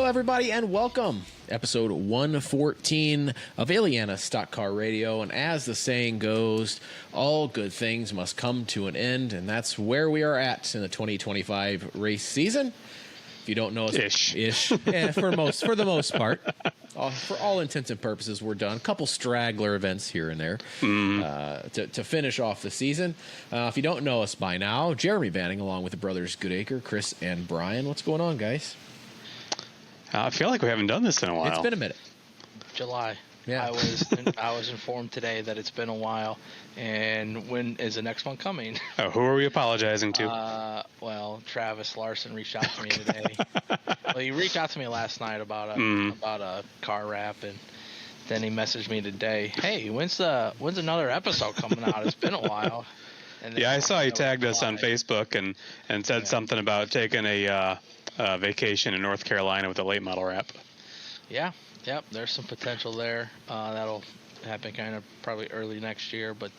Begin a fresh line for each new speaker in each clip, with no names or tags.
everybody, and welcome. Episode 114 of Illiana Stock Car Radio. And as the saying goes, all good things must come to an end. And that's where we are at in the 2025 race season. If you don't know us, ish. Yeah, for the most part. For all intents and purposes, we're done. A couple straggler events here and there to finish off the season. If you don't know us by now, Jeremy Banning, along with the brothers Goodacre, Chris, and Brian. What's going on, guys?
I feel like we haven't done this in a while.
It's been a minute.
July.
Yeah.
I was informed today that it's been a while. And when is the next one coming?
Oh, who are we apologizing to?
Well, Travis Larson reached out to me today. Well, he reached out to me last night about a car wrap, and then he messaged me today. Hey, when's another episode coming out? It's been a while. And
yeah, I saw he tagged us on Facebook and said something about taking a vacation in North Carolina with a late model wrap.
Yeah, yep. There's some potential there. That'll happen kind of probably early next year, but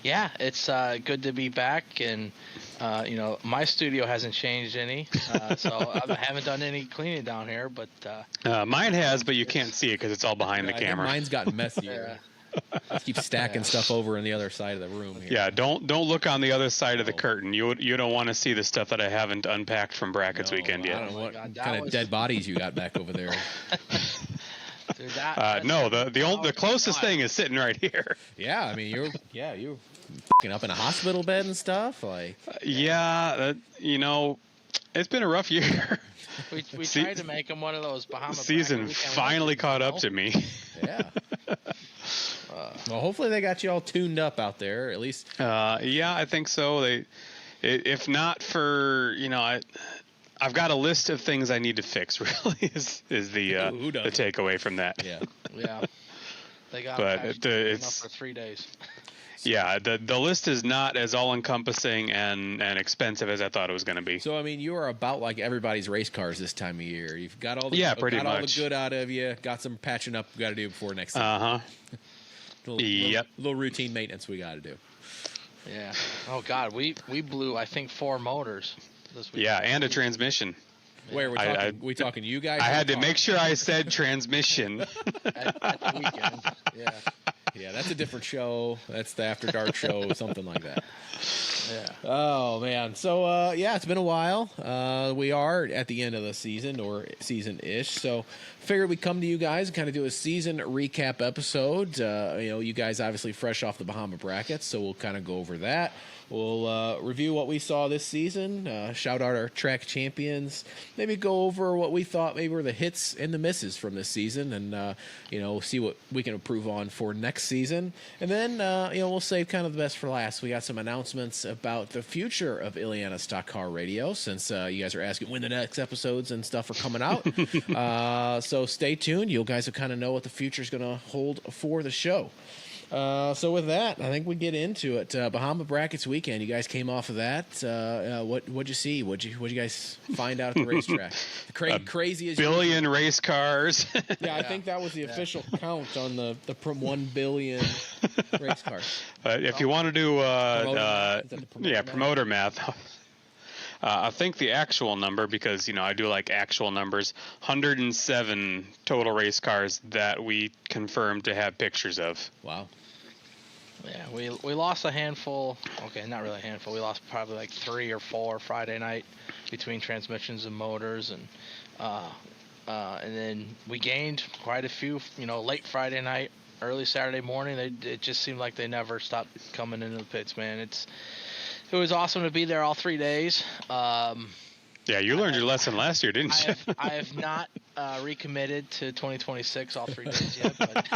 yeah, it's good to be back. And my studio hasn't changed any, so I haven't done any cleaning down here. But
mine has, but you can't see it because it's all behind the camera.
Mine's gotten messier. I keep stacking stuff over in the other side of the room here.
Yeah, don't look on the other side of the curtain. You don't want to see the stuff that I haven't unpacked from Brackets weekend yet.
I don't know what kind of dead bodies you got back over there.
Dude,
the closest thing is sitting right here.
Yeah, I mean you're up in a hospital bed and stuff. Like
it's been a rough year.
We tried to make him one of those Bahama.
Season finally caught up to me.
Yeah. Well, hopefully they got you all tuned up out there, at least.
Yeah, I think so. If not for I've got a list of things I need to fix. Really, is the takeaway from that.
Yeah.
Yeah. They got
it's
for 3 days.
Yeah, the list is not as all-encompassing and expensive as I thought it was going to be.
So, I mean, you are about like everybody's race cars this time of year. You've got all the all the good out of you. Got some patching up we got to do before next season. Little routine maintenance we got to do.
Yeah. Oh God, we blew I think 4 motors this week.
Yeah, and a transmission.
Where we talking you guys?
I had to make sure I said transmission
at the weekend. Yeah.
Yeah, that's a different show. That's the After Dark show, something like that.
Yeah.
Oh, man. So, it's been a while. We are at the end of the season, or season-ish. So, figured we'd come to you guys and kind of do a season recap episode. You guys obviously fresh off the Bahama brackets, so we'll kind of go over that. We'll review what we saw this season, shout out our track champions, maybe go over what we thought maybe were the hits and the misses from this season, and see what we can improve on for next season. And then we'll save kind of the best for last. We got some announcements about the future of Illiana Stock Car Radio, since you guys are asking when the next episodes and stuff are coming out. So stay tuned. You guys will kind of know what the future is going to hold for the show. So with that, I think we get into it. Bahama Brackets weekend. You guys came off of that. What'd you see? What'd you guys find out at the racetrack? The craziest
billion race cars.
Yeah, I think that was the official count on the 1 billion race cars.
If you want to do promoter math. I think the actual number, because I do like actual numbers, 107 total race cars that we confirmed to have pictures of.
Wow.
Yeah, we lost a handful. Okay, not really a handful. We lost probably like 3 or 4 Friday night between transmissions and motors, and then we gained quite a few. Late Friday night, early Saturday morning. It just seemed like they never stopped coming into the pits, man. It was awesome to be there all 3 days.
Yeah, you learned your lesson last year, didn't you?
I have not recommitted to 2026 all 3 days yet, but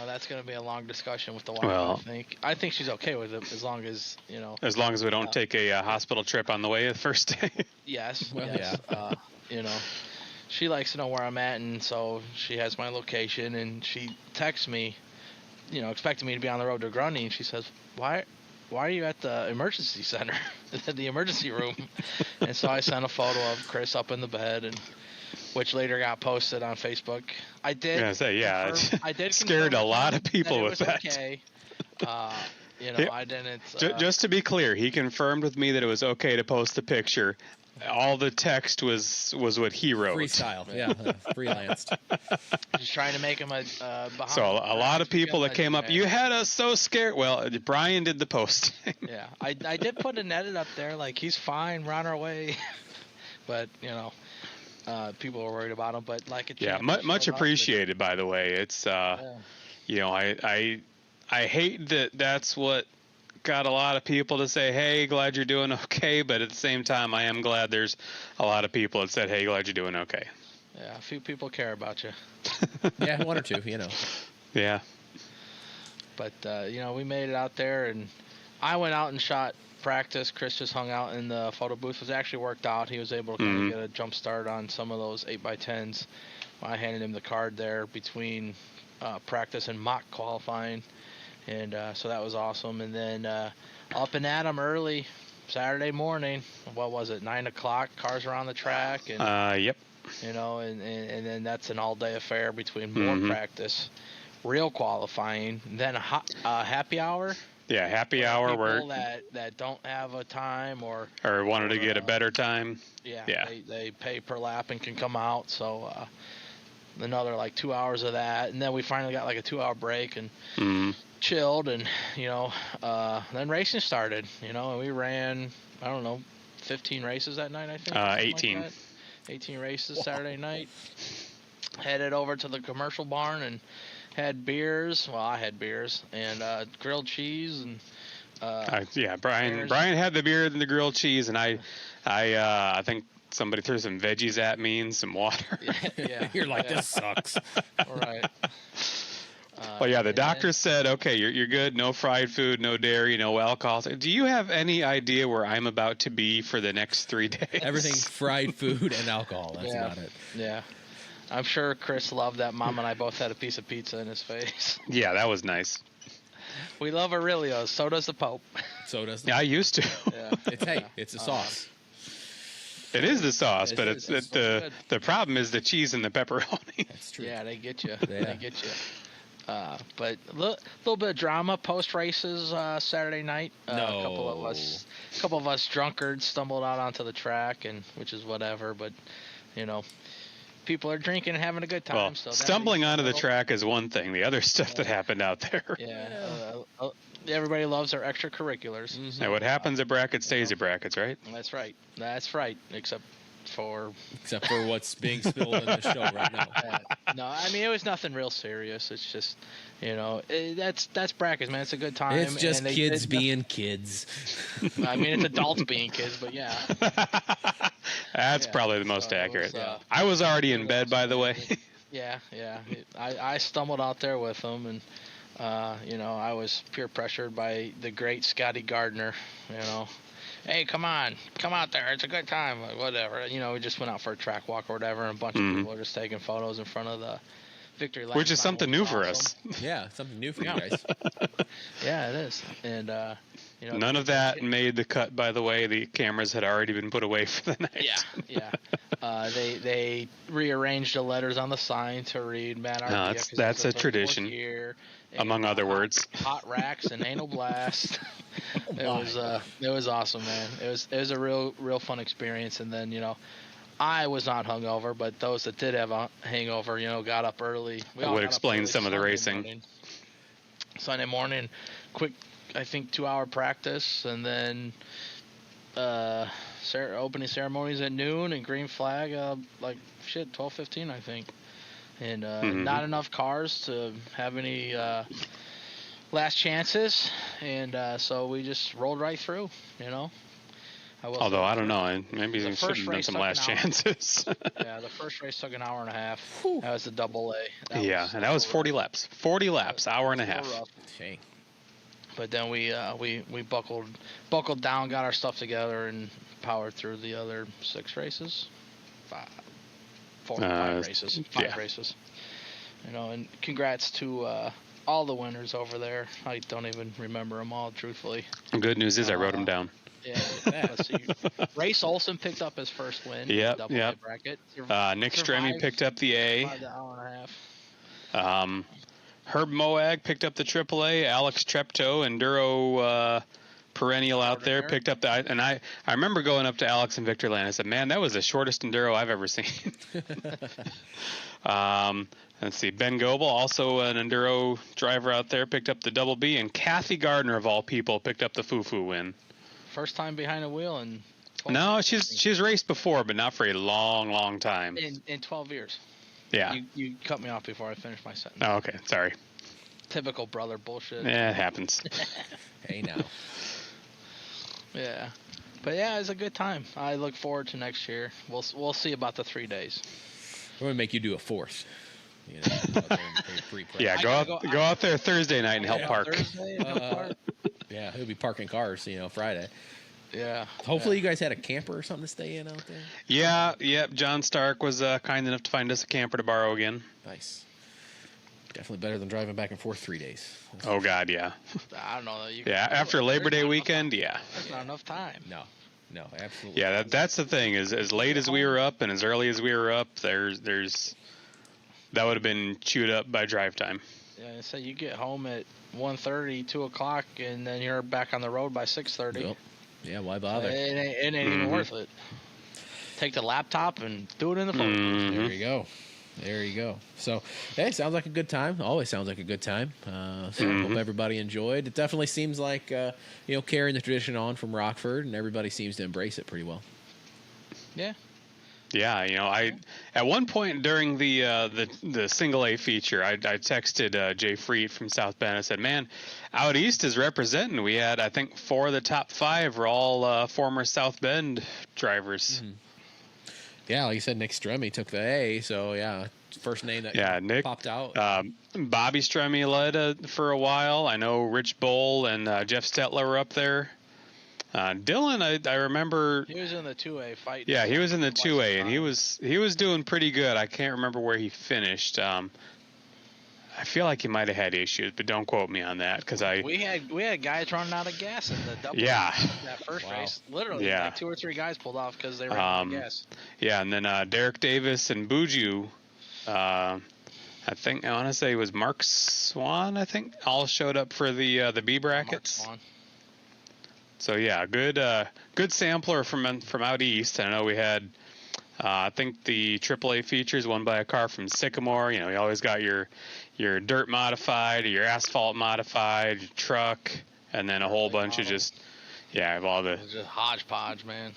that's going to be a long discussion with the wife.
Well,
I think she's okay with it as long as
As long as we don't take a hospital trip on the way the first day.
Yes.
Well,
yes. Yeah. She likes to know where I'm at, and so she has my location, and she texts me, expecting me to be on the road to Grundy, and she says, Why are you at the emergency center, at the emergency room? And so I sent a photo of Chris up in the bed, and which later got posted on Facebook. I did.
I did scared a lot of people with that.
Okay. I didn't.
Just to be clear, he confirmed with me that it was okay to post the picture. all the text was what he wrote.
Freestyle, yeah, freelanced.
Just trying to make him a Bahama.
So a lot of people that came up, you had us so scared. Well, Brian did the posting.
Yeah, I did put an edit up there, like, he's fine, we're on our way. But, you know, people were worried about him. But, like, a
Yeah, much appreciated, by the way. It's, you know, I hate that that's what got a lot of people to say, hey, glad you're doing okay. But at the same time, I am glad there's a lot of people that said, hey, glad you're doing okay.
Yeah, a few people care about you.
Yeah, one or two, you know.
Yeah.
But, you know, we made it out there, and I went out and shot practice. Chris just hung out in the photo booth. It actually worked out. He was able to kind of get a jump start on some of those 8x10s. I handed him the card there between practice and mock qualifying. And so that was awesome. And then up and at 'em early Saturday morning. What was it, 9 o'clock? Cars are on the track. And,
Yep.
You know, and then that's an all-day affair between more practice, real qualifying, then a happy hour.
Yeah, happy hour
people
where
that don't have a time or
wanted to get a better time.
Yeah. They pay per lap and can come out. So another like 2 hours of that, and then we finally got like a 2 hour break and chilled, and you know, then racing started. You know, and we ran 15 races that night, I think.
18.
Like 18 races Saturday night. Headed over to the commercial barn and had beers. Well, I had beers and grilled cheese and.
Brian had the beer and the grilled cheese, and I think somebody threw some veggies at me and some water.
Yeah.
You're like, this sucks.
Right.
Well, yeah, the doctor said, okay, you're good. No fried food, no dairy, no alcohol. Do you have any idea where I'm about to be for the next 3 days?
Everything fried food and alcohol. That's about it.
Yeah. I'm sure Chris loved that Mom and I both had a piece of pizza in his face.
Yeah, that was nice.
We love Aurelio's. So does the Pope.
So does.
Yeah, I used to.
Yeah.
It's a sauce.
It is the sauce, but it's the problem is the cheese and the pepperoni.
That's true.
Yeah, they get you.
Yeah.
They get you. But a little bit of drama post races Saturday night. A couple of us drunkards stumbled out onto the track, and which is whatever. But you know, people are drinking and having a good time.
Well,
so
stumbling onto the track is one thing. The other stuff that happened out there.
Yeah. Everybody loves their extracurriculars.
Mm-hmm.
And what happens at brackets stays at brackets, right?
That's right. That's right. Except for
what's being spilled in the show right now.
No, I mean, it was nothing real serious. It's just, you know, that's brackets, man. It's a good time.
It's just kids being kids.
I mean, it's adults being kids, but yeah.
That's probably the most accurate.
Was,
I was already in bed, by the way.
Yeah. I stumbled out there with them, and you know, I was peer pressured by the great Scotty Gardner. You know, hey, come out there. It's a good time. Like, whatever. You know, we just went out for a track walk or whatever, and a bunch of people were just taking photos in front of the victory lap.
Which is something new for us.
Yeah, something new for you guys.
Yeah, it is. And you know,
none of that made the cut, by the way. The cameras had already been put away for the night.
Yeah. They rearranged the letters on the sign to read Matt Arkia.
That's a tradition. Among other words.
Hot racks and anal blast. It was awesome, man. It was a real fun experience. And then, you know, I was not hungover, but those that did have a hangover, you know, got up early.
That would explain some of the racing.
Sunday morning, quick, I think 2 hour practice, and then opening ceremonies at noon and green flag 12:15, I think. And not enough cars to have any last chances, and so we just rolled right through, you know.
Although I don't know, maybe we should have done some last chances.
Yeah, the first race took an hour and a half. That was the double A.
And that was 40 laps. 40 laps, hour and a half.
Okay.
But then we buckled down, got our stuff together, and powered through the other 6 races. 5 races. 5 races. You know, and congrats to all the winners over there. I don't even remember them all, truthfully.
The good news is I wrote them down.
Yeah, let's see. Race Olson picked up his first win.
Yep.
Bracket.
Nick Stremme picked up the A.
The hour and a half.
Herb Moag picked up the AAA. Alex Treptow, Enduro perennial out there. Picked up and I remember going up to Alex and Victor Land. I said, man, that was the shortest enduro I've ever seen. Let's see. Ben Goebel, also an enduro driver out there, picked up the double B, and Kathy Gardner, of all people, picked up the Fufu win.
First time behind a wheel in 12
No,
years.
she's raced before, but not for a long time.
In 12 years.
Yeah.
You cut me off before I finished my sentence.
Oh, okay. Sorry.
Typical brother bullshit.
Yeah, it happens.
Hey, now.
Yeah. But yeah, it's a good time. I look forward to next year. We'll see about the 3 days.
We're gonna make you do a fourth. You know, out there and pre-prep.
Yeah, go out there Thursday night and help park.
Thursday, help park.
Yeah, he'll be parking cars, Friday.
Yeah.
Hopefully you guys had a camper or something to stay in out there.
Yeah, yep. John Stark was kind enough to find us a camper to borrow again.
Nice. Definitely better than driving back and forth 3 days.
Oh God, yeah.
I don't know.
Yeah, after Labor Day weekend, yeah.
There's not enough time.
No, absolutely.
Yeah, that's the thing. Is as late as we were up and as early as we were up, there's that would have been chewed up by drive time.
Yeah, so you get home at 1:30, 2 o'clock, and then you're back on the road by 6:30.
Yep. Yeah, why bother?
It ain't even worth it. Take the laptop and do it in the phone.
There you go. There you go. So, hey, sounds like a good time. Always sounds like a good time. So I hope everybody enjoyed. It definitely seems like, carrying the tradition on from Rockford, and everybody seems to embrace it pretty well.
Yeah.
Yeah, I at one point during the single A feature, I texted Jay Freet from South Bend. I said, "Man, out east is representing. We had, I think, 4 of the top 5 are all former South Bend drivers."
Mm-hmm. Yeah, like you said, Nick Stremme took the A, so yeah, first name that
Nick
popped out.
Bobby Stremme led for a while. I know Rich Bowl and Jeff Stetler were up there. Dylan, I remember
he was in the 2A fight.
Yeah, he was in the 2A, and he was doing pretty good. I can't remember where he finished. I feel like he might have had issues, but don't quote me on that because
we had guys running out of gas in the double.
Yeah.
That first race, literally, like 2 or 3 guys pulled off because they ran out of gas.
Yeah, and then Derek Davis and Buju, I want to say it was Mark Swan. I think all showed up for the B brackets.
Mark Swan.
So yeah, good sampler from out east. I know we had. I think the AAA features won by a car from Sycamore. You always got your dirt modified, your asphalt modified, your truck, and then a whole bunch of just all the
just hodgepodge, man.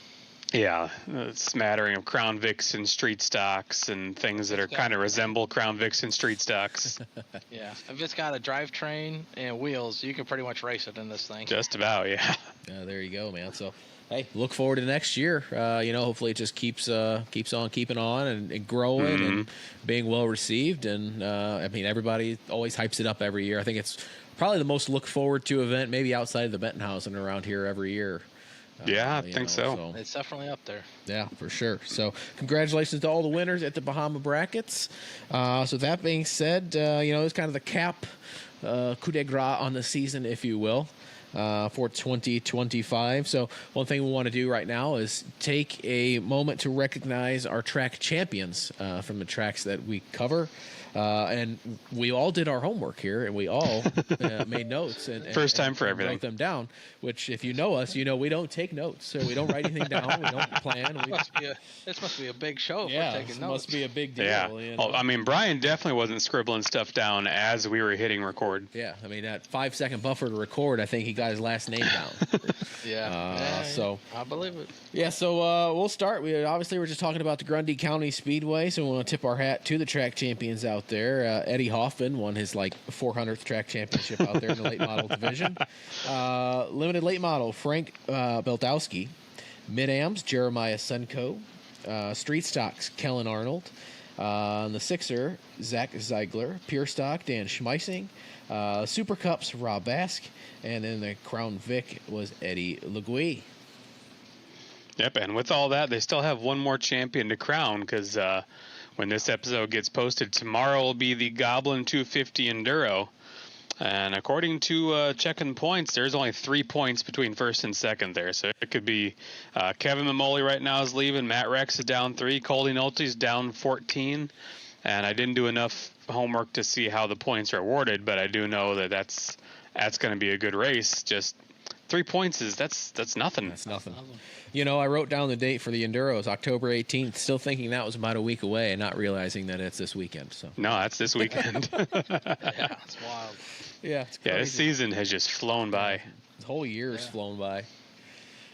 Yeah, a smattering of Crown Vics and street stocks and things that are kind of resemble Crown Vics and street stocks.
Yeah, if it's got a drivetrain and wheels, you can pretty much race it in this thing.
Just about, yeah.
Yeah, there you go, man. So, hey, look forward to next year. Hopefully it just keeps on keeping on and growing and being well received. And everybody always hypes it up every year. I think it's probably the most look forward to event, maybe outside of the Bentonhausen around here every year.
Yeah, I think so.
It's definitely up there.
Yeah, for sure. So congratulations to all the winners at the Bahama brackets. So that being said, it's kind of the cap coup de grace on the season, if you will, for 2025. So one thing we want to do right now is take a moment to recognize our track champions from the tracks that we cover. And we all did our homework here, and we all made notes. And
First time for everything.
Wrote them down, which if you know us, we don't take notes. So we don't write anything down. We don't plan.
This must be a big show
yeah,
for taking notes.
Must be a big deal.
Yeah. Well, Brian definitely wasn't scribbling stuff down as we were hitting record.
Yeah. That 5-second buffer to record, I think he got his last name down.
Yeah.
So
I believe it.
Yeah. So we'll start. We're just talking about the Grundy County Speedway, so we want to tip our hat to the track champions out there. Eddie Hoffman won his 400th track championship out there in the late model division. Limited late model, Frank Beltowski. Mid-Ams, Jeremiah Sunko. Street Stocks, Kellen Arnold. The Sixer, Zach Ziegler. Pure Stock, Dan Schmeissing. Super Cups, Rob Bask. And then the Crown Vic was Eddie Legui.
Yep, and with all that, they still have one more champion to crown because when this episode gets posted, tomorrow will be the Goblin 250 Enduro. And according to checking points, there's only 3 points between first and second there. So it could be Kevin Mamoli right now is leaving. Matt Rex is down 3. Coley Nolte's down 14. And I didn't do enough homework to see how the points are awarded, but I do know that that's going to be a good race. Just 3 points that's nothing.
That's nothing. You know, I wrote down the date for the Enduros, October 18th, still thinking that was about a week away and not realizing that it's this weekend. So
No, that's this weekend.
Yeah, it's wild.
yeah, it's crazy.
Yeah, this season has just flown by.
The whole year's flown by.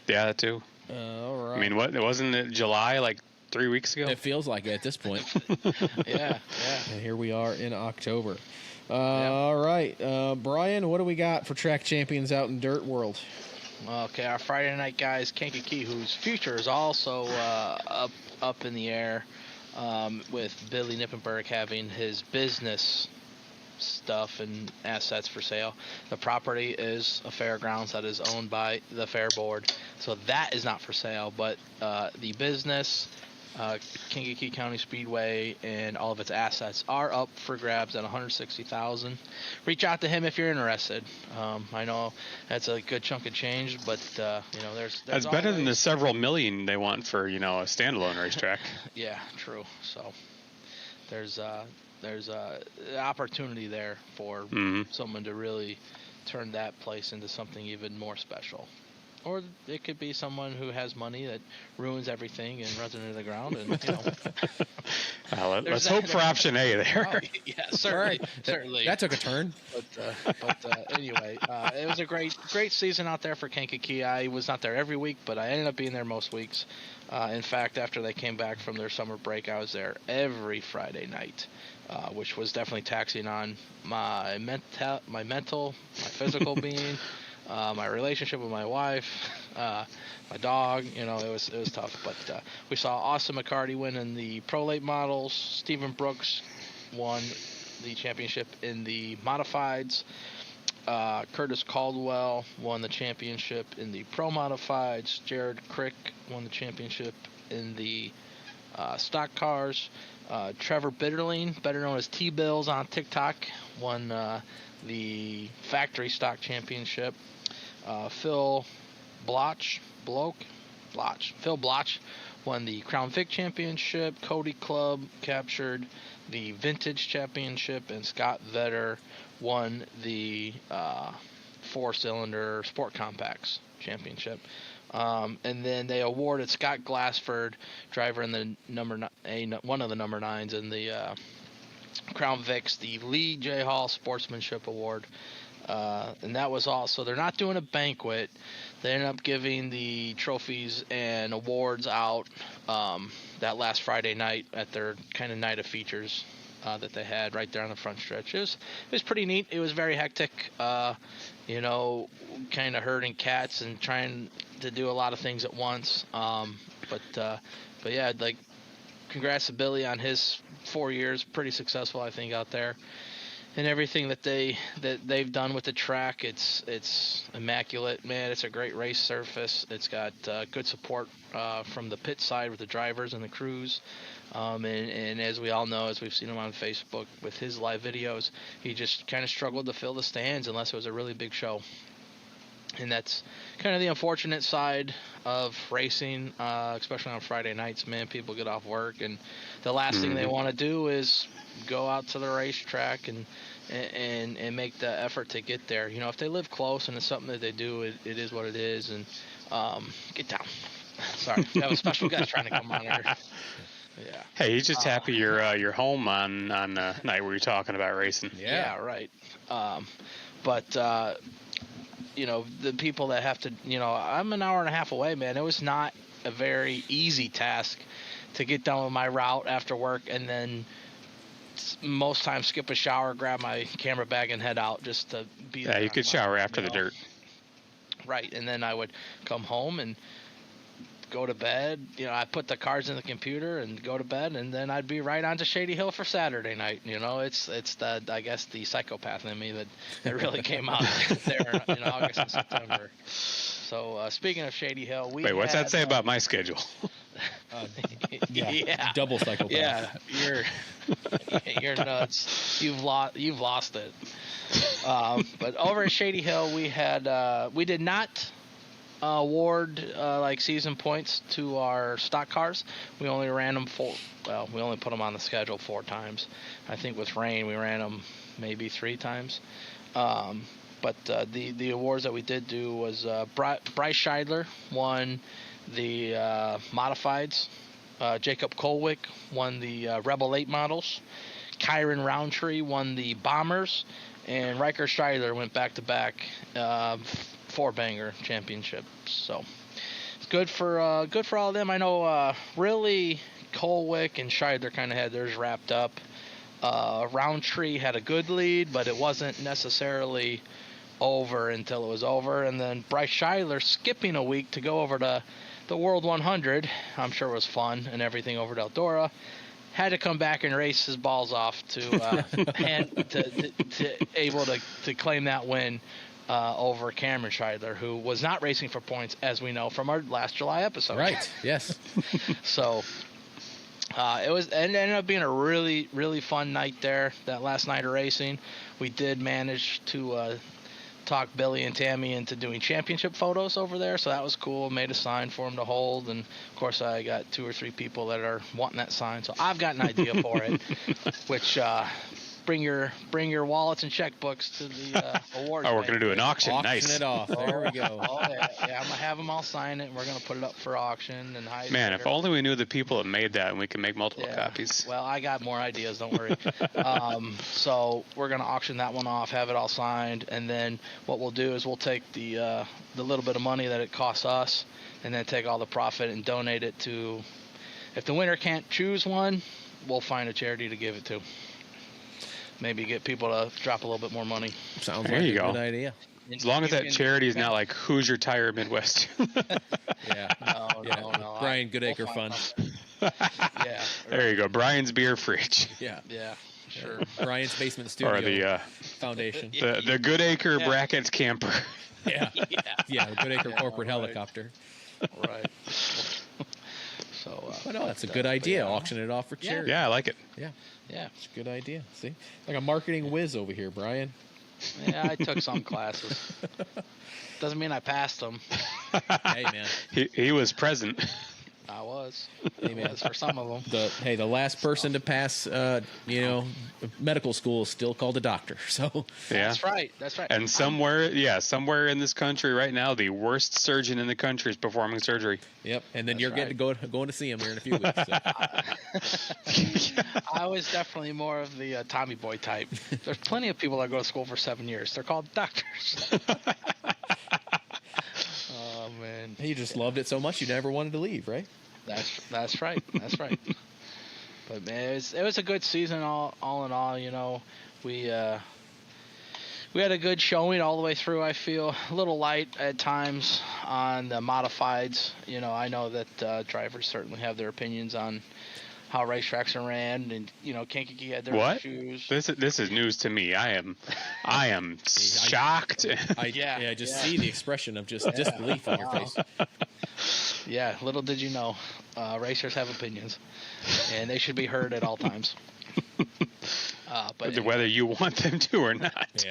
Yeah, that too.
All right.
I mean, wasn't it July like 3 weeks ago?
It feels like it at this point.
Yeah.
And here we are in October. All right. Brian, what do we got for track champions out in dirt world?
Okay, our Friday night guys, Kankakee, whose future is also up in the air, with Billy Nippenberg having his business stuff and assets for sale. The property is a fairgrounds that is owned by the fair board, so that is not for sale. But the business, Kankakee County Speedway, and all of its assets are up for grabs at $160,000. Reach out to him if you're interested. I know that's a good chunk of change, but there's
that's better than the several million they want for a standalone racetrack.
Yeah, true. So there's opportunity there for someone to really turn that place into something even more special. Or it could be someone who has money that ruins everything and runs it into the ground. And
let's hope for option A there.
Oh, yeah, certainly. Certainly.
That took a turn.
But anyway, it was a great season out there for Kankakee. I was not there every week, but I ended up being there most weeks. In fact, after they came back from their summer break, I was there every Friday night, which was definitely taxing on my mental, my physical being. My relationship with my wife, my dog, it was tough. But we saw Austin McCarty win in the Pro Late Models. Stephen Brooks won the championship in the Modifieds. Curtis Caldwell won the championship in the Pro Modifieds. Jared Crick won the championship in the Stock Cars. Trevor Bitterling, better known as T-Bills on TikTok, won the Factory Stock Championship. Phil Bloch won the Crown Vic Championship. Cody Clubb captured the Vintage Championship, and Scott Vetter won the 4-cylinder Sport Compacts Championship. And then they awarded Scott Glassford, driver in the one of the number 9s in the Crown Vics, the Lee J. Hall Sportsmanship Award. And that was all. So they're not doing a banquet. They ended up giving the trophies and awards out that last Friday night at their kind of night of features that they had right there on the front stretch. It was pretty neat. It was very hectic, kind of herding cats and trying to do a lot of things at once. But yeah, like, congrats to Billy on his 4 years. Pretty successful, I think, out there. And everything that they've done with the track, it's immaculate, man. It's a great race surface. It's got good support from the pit side with the drivers and the crews. And as we all know, as we've seen him on Facebook with his live videos, he just kind of struggled to fill the stands unless it was a really big show. And that's kind of the unfortunate side of racing, especially on Friday nights, man. People get off work, and the last thing they want to do is go out to the racetrack and make the effort to get there. If they live close and it's something that they do, it is what it is. And get down. Sorry, we have a special guest trying to come on here. Yeah.
Hey, he's just happy you're home on the night where you're talking about racing.
Yeah, right. But the people that have to, I'm an hour and a half away, man. It was not a very easy task to get done with my route after work and then most times skip a shower, grab my camera bag, and head out just to be there.
Yeah, you could shower after the dirt.
Right, and then I would come home and go to bed. I put the cards in the computer and go to bed, and then I'd be right on to Shady Hill for Saturday night. It's the, I guess, the psychopath in me that really came out there in August and September. So speaking of Shady Hill,
wait, what's that say about my schedule?
Yeah,
double psychopath.
Yeah, you're nuts. You've lost it. But over at Shady Hill, we did not award like season points to our stock cars. We only ran them we only put them on the schedule 4 times. I think with rain we ran them maybe 3 times. But the awards that we did do was Bryce Scheidler won the modifieds. Jacob Kolwick won the Rebel 8 models. Kyron Roundtree won the Bombers. And Riker Scheidler went back-to-back four-banger championships. So it's good for all of them. I know really Kolwick and Scheidler kind of had theirs wrapped up. Roundtree had a good lead, but it wasn't necessarily over until it was over. And then Bryce Scheidler skipping a week to go over to the World 100, I'm sure it was fun and everything over at Eldora, had to come back and race his balls off to able to claim that win over Cameron Scheidler, who was not racing for points, as we know from our last July episode.
Right. Yes.
So it ended up being a really, really fun night there. That last night of racing, we did manage to talk Billy and Tammy into doing championship photos over there, so that was cool. Made a sign for them to hold, and of course I got 2 or 3 people that are wanting that sign, so I've got an idea for it, which bring your wallets and checkbooks to the awards.
Oh, we're gonna do an auction. Nice.
Auction it off. There we go.
Oh yeah, I'm gonna have them all sign it, and we're gonna put it up for auction and hide.
Man, if only we knew the people that made that, and we could make multiple copies.
Well, I got more ideas. Don't worry. So we're gonna auction that one off, have it all signed, and then what we'll do is we'll take the little bit of money that it costs us, and then take all the profit and donate it to. If the winner can't choose one, we'll find a charity to give it to. Maybe get people to drop a little bit more money.
Sounds
there
like
you
a
go.
good idea.
As long as that charity is not like Hoosier Tire Midwest.
Yeah.
No.
Brian Goodacre Fund.
Yeah.
There you go. Brian's Beer Fridge.
Yeah.
Yeah. Sure.
Brian's Basement Studio.
Or the
Foundation.
the Goodacre Brackets Camper.
Yeah. Yeah. The Goodacre Corporate Helicopter.
Right. So.
No, that's a good idea. Auction it off for charity.
Yeah, I like it.
Yeah.
Yeah.
It's a good idea. See? Like a marketing whiz over here, Brian.
Yeah, I took some classes. Doesn't mean I passed them.
Hey, man.
He was present.
I was.
Hey, man.
Was for some of them.
The last person to pass, medical school is still called a doctor. So
Yeah.
That's right.
And somewhere in this country right now, the worst surgeon in the country is performing surgery.
Yep. And then
That's
you're
right.
going to see him here in a few weeks. So.
I was definitely more of the Tommy Boy type. There's plenty of people that go to school for 7 years. They're called doctors. Oh man.
You just loved it so much you never wanted to leave, right?
That's right. That's right. But man, it was a good season all in all. You know, we had a good showing all the way through. I feel a little light at times on the modifieds. You know, I know that drivers certainly have their opinions on how racetracks are ran, and you know, Kankakee had their issues.
This is news to me. I am shocked.
I just see the expression of just disbelief on your face.
Yeah, little did you know, racers have opinions, and they should be heard at all times. But anyway.
Whether you want them to or not.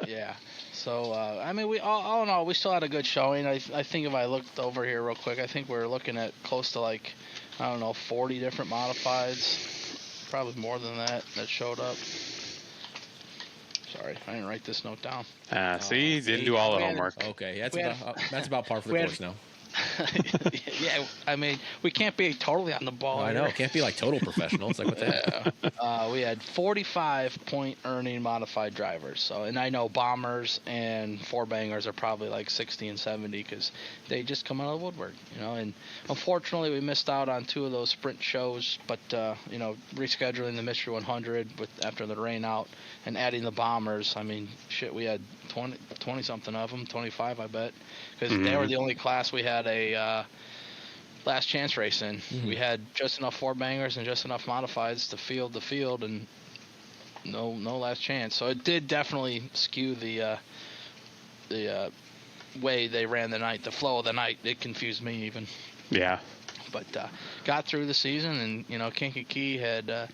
Yeah. So I mean, we all in all, we still had a good showing. I think if I looked over here real quick, I think we're looking at close to like 40 different modifieds, probably more than that showed up. Sorry, I didn't write this note down.
See, didn't do all the homework.
Okay, that's about par for the course now.
Yeah, I mean, we can't be totally on the ball.
I know, it can't be like total professionals. Like what the heck?
We had 45 point earning modified drivers. So, and I know bombers and four bangers are probably like 60 and 70 because they just come out of the woodwork, you know. And unfortunately, we missed out on 2 of those sprint shows. But rescheduling the Mystery 100 after the rain out and adding the bombers. I mean, shit, we had 20 something of them, 25, I bet, because they were the only class we had a last chance race in. Mm-hmm. We had just enough four bangers and just enough modifieds to field the field, and no last chance. So it did definitely skew the way they ran the night, the flow of the night. It confused me even.
Yeah.
But got through the season, and Kankakee had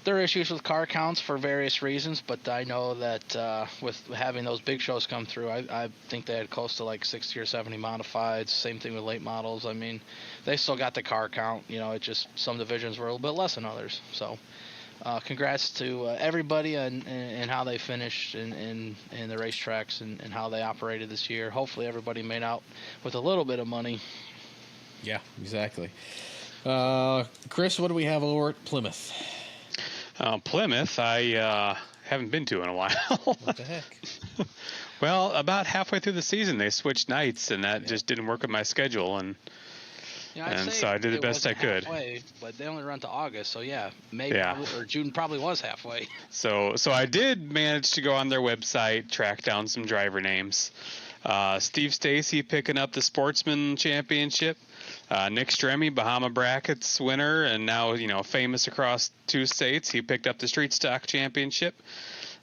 there are issues with car counts for various reasons, but I know that with having those big shows come through, I think they had close to like 60 or 70 modifieds. Same thing with late models. I mean, they still got the car count. It just some divisions were a little bit less than others. So congrats to everybody and how they finished in the racetracks and how they operated this year. Hopefully everybody made out with a little bit of money.
Yeah, exactly. Chris, what do we have over at Plymouth?
Plymouth, I haven't been to in a while.
What the heck?
Well, about halfway through the season, they switched nights, and that just didn't work with my schedule, and so I did the best I could.
Halfway, but they only run to August, so maybe or June probably was halfway.
So I did manage to go on their website, track down some driver names. Steve Stacy picking up the Sportsman Championship. Nick Stremme, Bahama Brackets winner, and now famous across 2 states. He picked up the Street Stock Championship.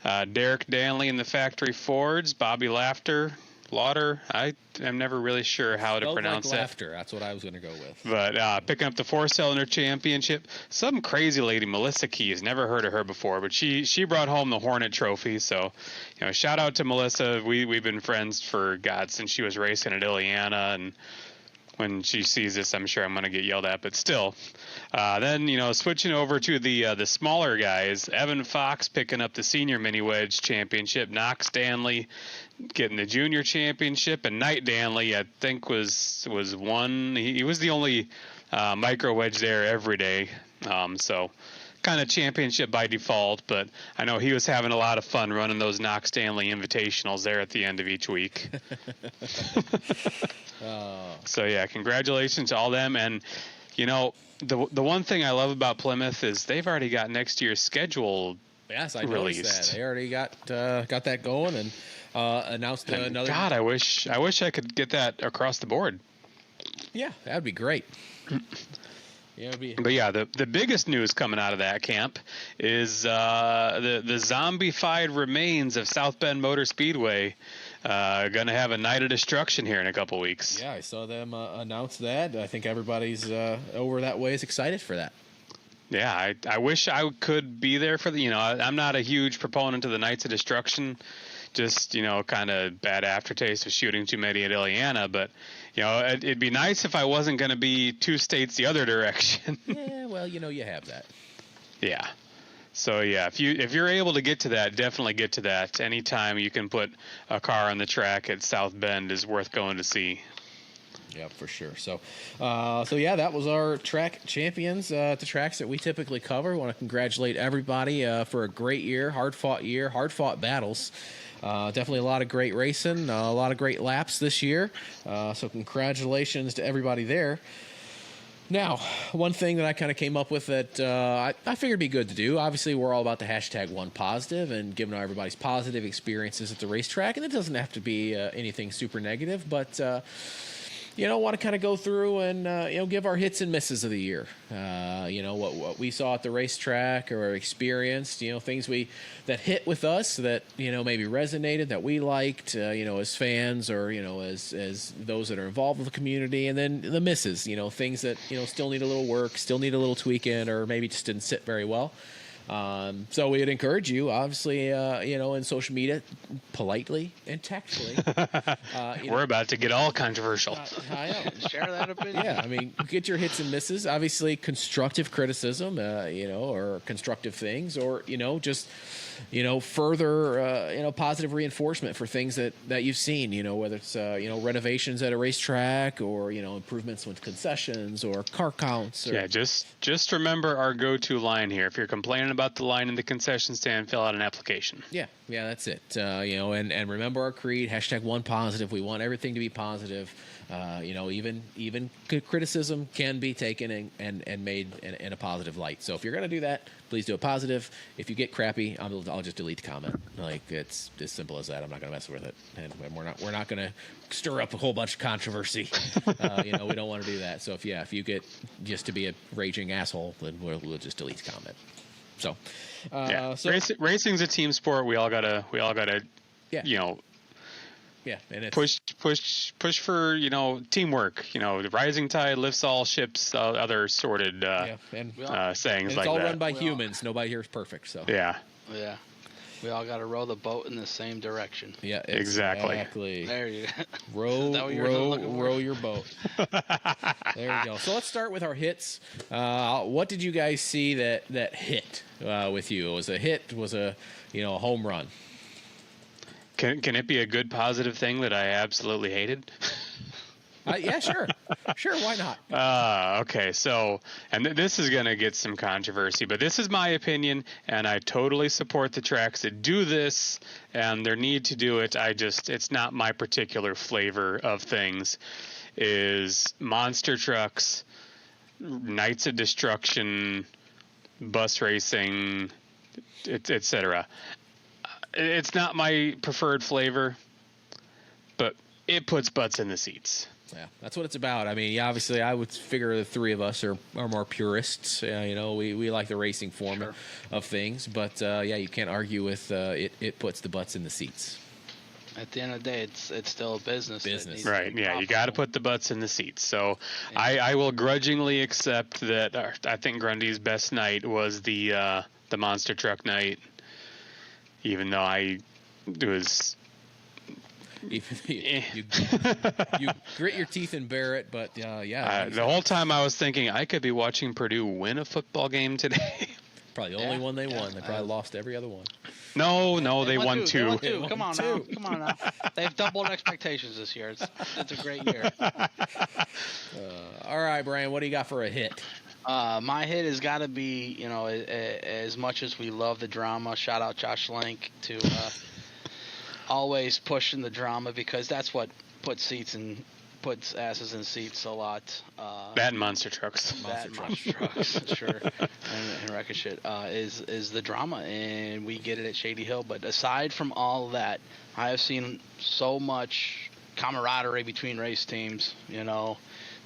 Derek Danley in the Factory Fords. Bobby Laughter. I am never really sure how to pronounce that.
Laughter. That's what I was going to go with.
But picking up the 4-cylinder championship. Some crazy lady, Melissa Keys. Never heard of her before, but she brought home the Hornet Trophy. So, shout out to Melissa. We've been friends for since she was racing at Illiana, and when she sees this, I'm sure I'm going to get yelled at, but still. Then, switching over to the smaller guys, Evan Fox picking up the Senior Mini Wedge Championship, Knox Danley getting the Junior Championship, and Knight Danley, I think, was one. He was the only micro wedge there every day, so kind of championship by default, but I know he was having a lot of fun running those Knox Danley Invitationals there at the end of each week. So congratulations to all them. And the one thing I love about Plymouth is they've already got next year's schedule.
Yes, I
released.
noticed that. They already got that going and announced another.
God, I wish I could get that across the board.
Yeah, that'd be great.
But the biggest news coming out of that camp is the zombified remains of South Bend Motor Speedway going to have a night of destruction here in a couple weeks.
Yeah, I saw them announce that. I think everybody's over that way is excited for that.
Yeah, I wish I could be there for the. I'm not a huge proponent of the Nights of Destruction. Just kind of bad aftertaste of shooting too many at Illiana, but it'd be nice if I wasn't going to be 2 states the other direction.
Yeah, well, you have that.
Yeah. So if you're able to get to that, definitely get to that. Anytime you can put a car on the track at South Bend is worth going to see.
Yeah, for sure. So that was our track champions, the tracks that we typically cover. I want to congratulate everybody for a great year, hard-fought battles. Definitely a lot of great racing, a lot of great laps this year. So congratulations to everybody there. Now, one thing that I kind of came up with that I figured would be good to do. Obviously, we're all about the #OnePositive and giving everybody's positive experiences at the racetrack. And it doesn't have to be anything super negative, but want to kind of go through and give our hits and misses of the year. What we saw at the racetrack or experienced. Things that hit with us that maybe resonated, that we liked. As fans or as those that are involved with the community, and then the misses. Things that still need a little work, still need a little tweaking, or maybe just didn't sit very well. So we'd encourage you, obviously, in social media, politely and tactfully.
We're about to get all controversial.
I know. Share that opinion.
Yeah, I mean, get your hits and misses. Obviously, constructive criticism, or constructive things, or just further, positive reinforcement for things that you've seen. Whether it's renovations at a racetrack, or improvements with concessions or car counts. Or,
just remember our go-to line here. If you're complaining about the line in the concession stand, fill out an application.
Yeah, that's it. And remember our creed, #OnePositive. We want everything to be positive. Even criticism can be taken and made in a positive light. So if you're going to do that, please do it positive. If you get crappy, I'll just delete the comment. Like, it's as simple as that. I'm not going to mess with it, and we're not going to stir up a whole bunch of controversy. We don't want to do that. So if you get just to be a raging asshole, then we'll just delete the comment. So,
racing's a team sport. We all gotta,
yeah. And it's,
push for teamwork. The rising tide lifts all ships. Other sorted sayings like that.
It's all run by humans. Nobody here is perfect. So
Yeah. We all got to row the boat in the same direction.
Yeah,
exactly.
There you go.
Row your boat. There you go. So let's start with our hits. What did you guys see that hit with you? Was a hit? Was a home run?
Can it be a good positive thing that I absolutely hated?
Yeah, sure. Why not?
Okay. So, and this is going to get some controversy, but this is my opinion, and I totally support the tracks that do this and their need to do it. It's not my particular flavor of things. Is monster trucks, Knights of Destruction, bus racing, etc. It's not my preferred flavor, but it puts butts in the seats.
Yeah, that's what it's about. I mean, obviously, I would figure the three of us are more purists. We like the racing form of things, but you can't argue with it puts the butts in the seats.
At the end of the day, it's still a business.
Right, yeah, you got to put the butts in the seats. So yeah. I will grudgingly accept that I think Grundy's best night was the monster truck night, even though it was...
you grit your teeth and bear it, but
the whole time I was thinking I could be watching Purdue win a football game today.
Probably the only one they won. They probably lost every other one.
No, they won two.
They won two. Come on now. They've doubled expectations this year. It's a great year.
All right, Brian, what do you got for a hit?
My hit has got to be, as much as we love the drama, shout out Josh Lank to always pushing the drama, because that's what puts asses in seats a lot.
That and monster trucks.
Monster trucks, sure. And wreckage shit is the drama, and we get it at Shady Hill. But aside from all of that, I have seen so much camaraderie between race teams,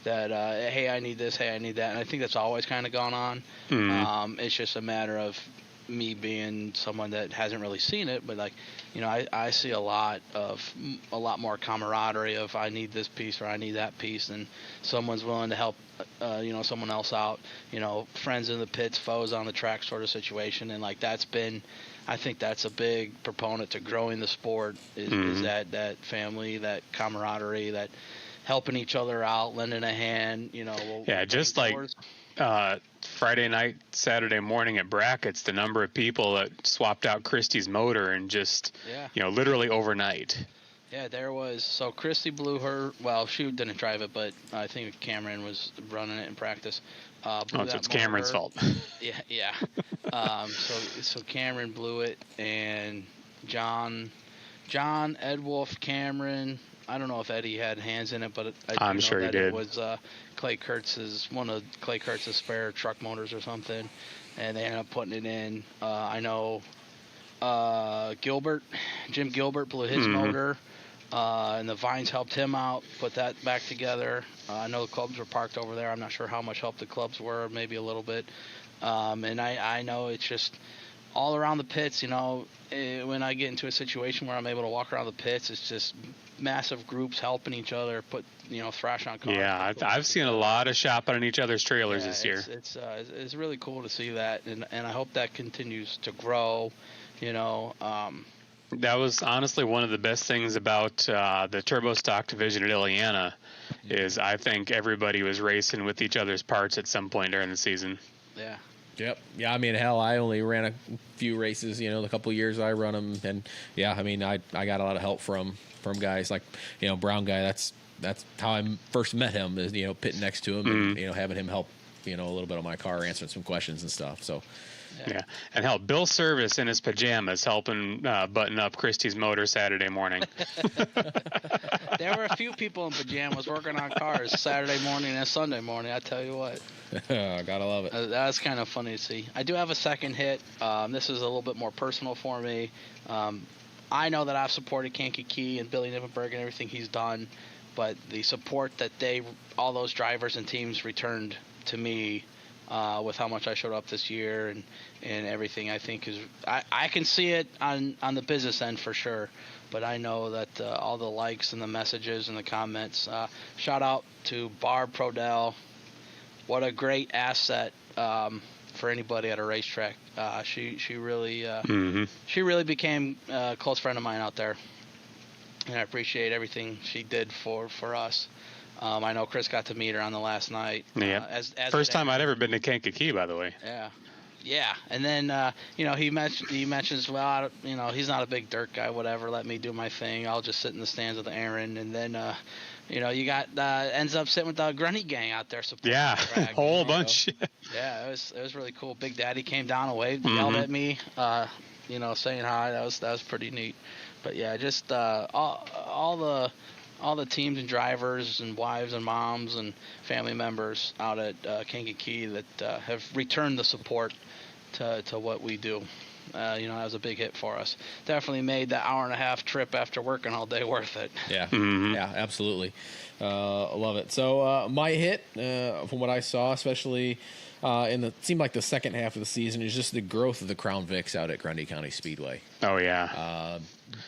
that, hey, I need this, hey, I need that. And I think that's always kind of gone on. Mm-hmm. It's just a matter of me being someone that hasn't really seen it, but I see a lot more camaraderie of I need this piece or I need that piece, and someone's willing to help someone else out, friends in the pits, foes on the track sort of situation. And I think that's a big proponent to growing the sport is that family, that camaraderie, that helping each other out, lending a hand,
just like Friday night, Saturday morning at brackets, the number of people that swapped out Christy's motor and just, literally overnight.
Yeah, there was. So Christy blew her. Well, she didn't drive it, but I think Cameron was running it in practice.
So it's Cameron's fault.
Yeah. So Cameron blew it, and John, Ed Wolf, Cameron. I don't know if Eddie had hands in it, but
I'm sure he did.
It was one of Clay Kurtz's spare truck motors or something, and they ended up putting it in. I know Jim Gilbert blew his motor, and the Vines helped him out, put that back together. I know the clubs were parked over there. I'm not sure how much help the clubs were, maybe a little bit. And I know it's just all around the pits, when I get into a situation where I'm able to walk around the pits, it's just massive groups helping each other put, thrash on cars.
Yeah, I've seen a lot of shopping on each other's trailers this year.
It's really cool to see that, and I hope that continues to grow,
That was honestly one of the best things about the turbo stock division at Illiana is I think everybody was racing with each other's parts at some point during the season.
Yeah.
Yep. Yeah, I mean, hell, I only ran a few races, the couple of years I run them, and yeah, I mean, I got a lot of help from guys like, Brown guy. That's how I first met him is, pitting next to him and, having him help, a little bit on my car, answering some questions and stuff. So.
Yeah, and hell, Bill Service in his pajamas helping button up Christie's motor Saturday morning.
There were a few people in pajamas working on cars Saturday morning and Sunday morning, I tell you what.
Gotta love it.
That's kind of funny to see. I do have a second hit. This is a little bit more personal for me. I know that I've supported Kankakee and Billy Nippenberg and everything he's done, but the support that all those drivers and teams returned to me with how much I showed up this year and everything, I think I can see it on the business end for sure, but I know that all the likes and the messages and the comments, shout out to Barb Prodell. What a great asset for anybody at a racetrack. She really
Mm-hmm.
she really became a close friend of mine out there, and I appreciate everything she did for us. I know Chris got to meet her on the last night.
Yeah.
As
First time I'd ever been to Kankakee, by the way.
Yeah. Yeah, and then he mentions, well, he's not a big dirt guy, whatever. Let me do my thing. I'll just sit in the stands with Aaron, and then you got ends up sitting with the Grundy gang out there supporting
Yeah,
the track,
whole bunch.
So, yeah, it was really cool. Big Daddy came down and waved,
Mm-hmm.
yelled at me, saying hi. That was pretty neat. But yeah, just all the teams and drivers and wives and moms and family members out at Kankakee that have returned the support to what we do. That was a big hit for us. Definitely made that hour-and-a-half trip after working all day worth it.
Yeah,
Mm-hmm.
yeah, absolutely. I love it. So my hit, from what I saw, especially seemed like the second half of the season, is just the growth of the Crown Vics out at Grundy County Speedway.
Oh yeah.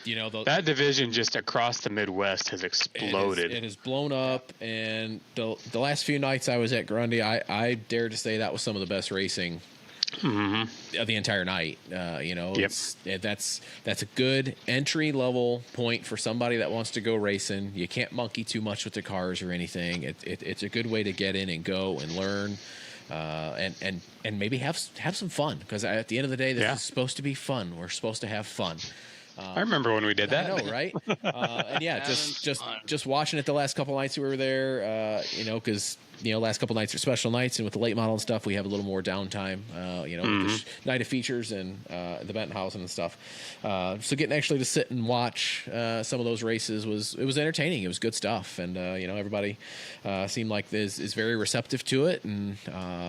That division just across the Midwest has exploded.
It has blown up, and the last few nights I was at Grundy, I dare to say that was some of the best racing of the entire night.
Yep.
That's a good entry level point for somebody that wants to go racing. You can't monkey too much with the cars or anything. It's a good way to get in and go and learn. And maybe have some fun, because at the end of the day, this is supposed to be fun. We're supposed to have fun.
I remember when we did that.
I know, right? And yeah, just watching it the last couple nights we were there, because last couple nights are special nights, and with the late model and stuff, we have a little more downtime. With the night of features and the Benton House and stuff. So getting actually to sit and watch some of those races was entertaining. It was good stuff, and everybody seemed like is very receptive to it, and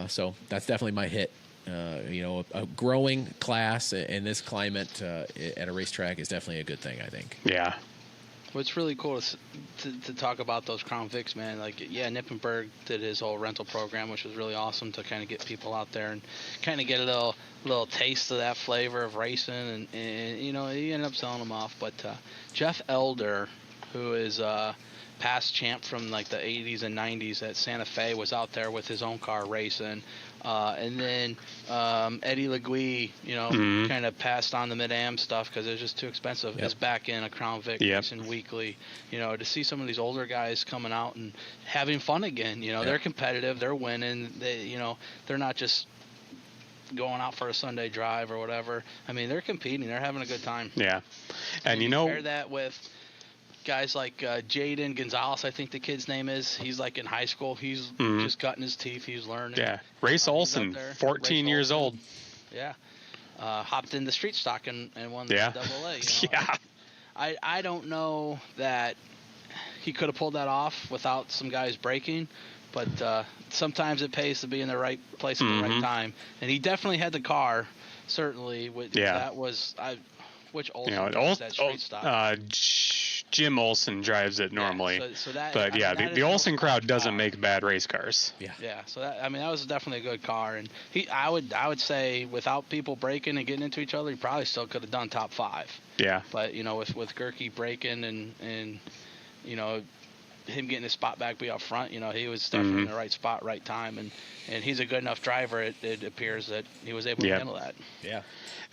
so that's definitely my hit. A growing class in this climate at a racetrack is definitely a good thing, I think.
Yeah.
Well, it's really cool to talk about those Crown Vics, man. Nippenberg did his whole rental program, which was really awesome to kind of get people out there and kind of get a little taste of that flavor of racing, and he ended up selling them off. But Jeff Elder, who is past champ from like the 80s and 90s at Santa Fe, was out there with his own car racing. And then Eddie Legui, kind of passed on the Mid-Am stuff because it was just too expensive. Is back in a Crown Vic racing weekly. To see some of these older guys coming out and having fun again. They're competitive, they're winning. They're not just going out for a Sunday drive or whatever. I mean, they're competing, they're having a good time.
Yeah, and
compare that with guys like Jaden Gonzalez, I think the kid's name is. He's like in high school. He's just cutting his teeth. He's learning.
Yeah. Race Olson, 14 years old.
Yeah. Hopped into street stock and won the AA.
Yeah.
I don't know that he could have pulled that off without some guys braking, but sometimes it pays to be in the right place at the right time. And he definitely had the car, certainly. That was which Olson does that street stock?
Jim Olson drives it normally.
That,
but the Olson crowd doesn't make bad race cars.
Yeah. So that was definitely a good car, and I would say without people braking and getting into each other, he probably still could have done top 5.
Yeah.
But with Gerke braking and him getting his spot back be up front, he was definitely in the right spot, right time, and he's a good enough driver. It appears that he was able to handle that.
Yeah.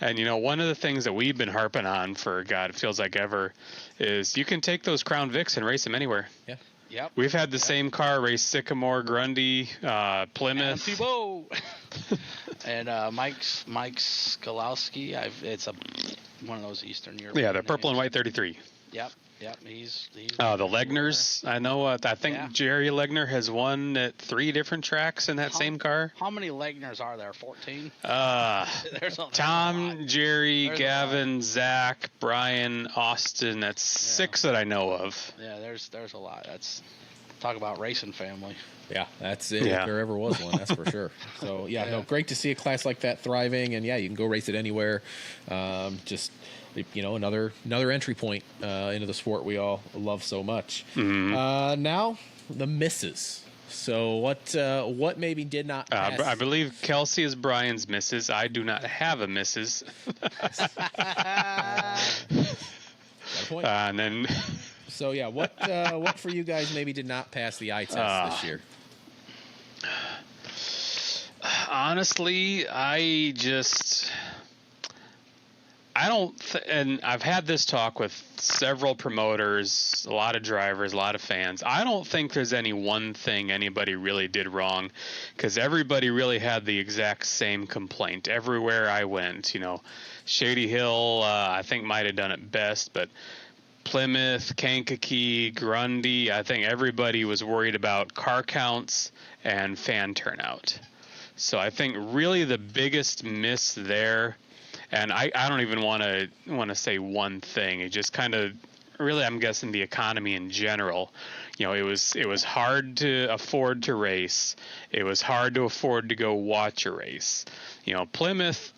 And one of the things that we've been harping on for it feels like ever, is you can take those Crown Vics and race them anywhere.
Yeah.
Yep.
We've had the same car race Sycamore, Grundy, Plymouth,
and Mike Skolowski. It's one of those Eastern European.
Yeah, the purple and white 33.
Yep. He's
the Legners. I know. I think Jerry Legner has won at 3 different tracks in that same car.
How many Legners are there? 14.
There's Tom, Jerry, Gavin, Zach, Brian, Austin. That's 6 that I know of.
Yeah, there's a lot. That's talk about racing family.
Yeah, that's it. If there ever was one, that's for sure. So great to see a class like that thriving, and you can go race it anywhere. Another entry point into the sport we all love so much. Now the misses. So what maybe did not pass?
I believe Kelsey is Brian's missus. I do not have a missus.
Got a point.
And then
so what for you guys maybe did not pass the eye test this year?
honestly, and I've had this talk with several promoters, a lot of drivers, a lot of fans. I don't think there's any one thing anybody really did wrong, because everybody really had the exact same complaint everywhere I went. Shady Hill, I think might have done it best, but Plymouth, Kankakee, Grundy, I think everybody was worried about car counts and fan turnout. So I think really the biggest miss there, and I don't even want to say one thing. It just kind of really, I'm guessing, the economy in general. It was hard to afford to race. It was hard to afford to go watch a race. Plymouth,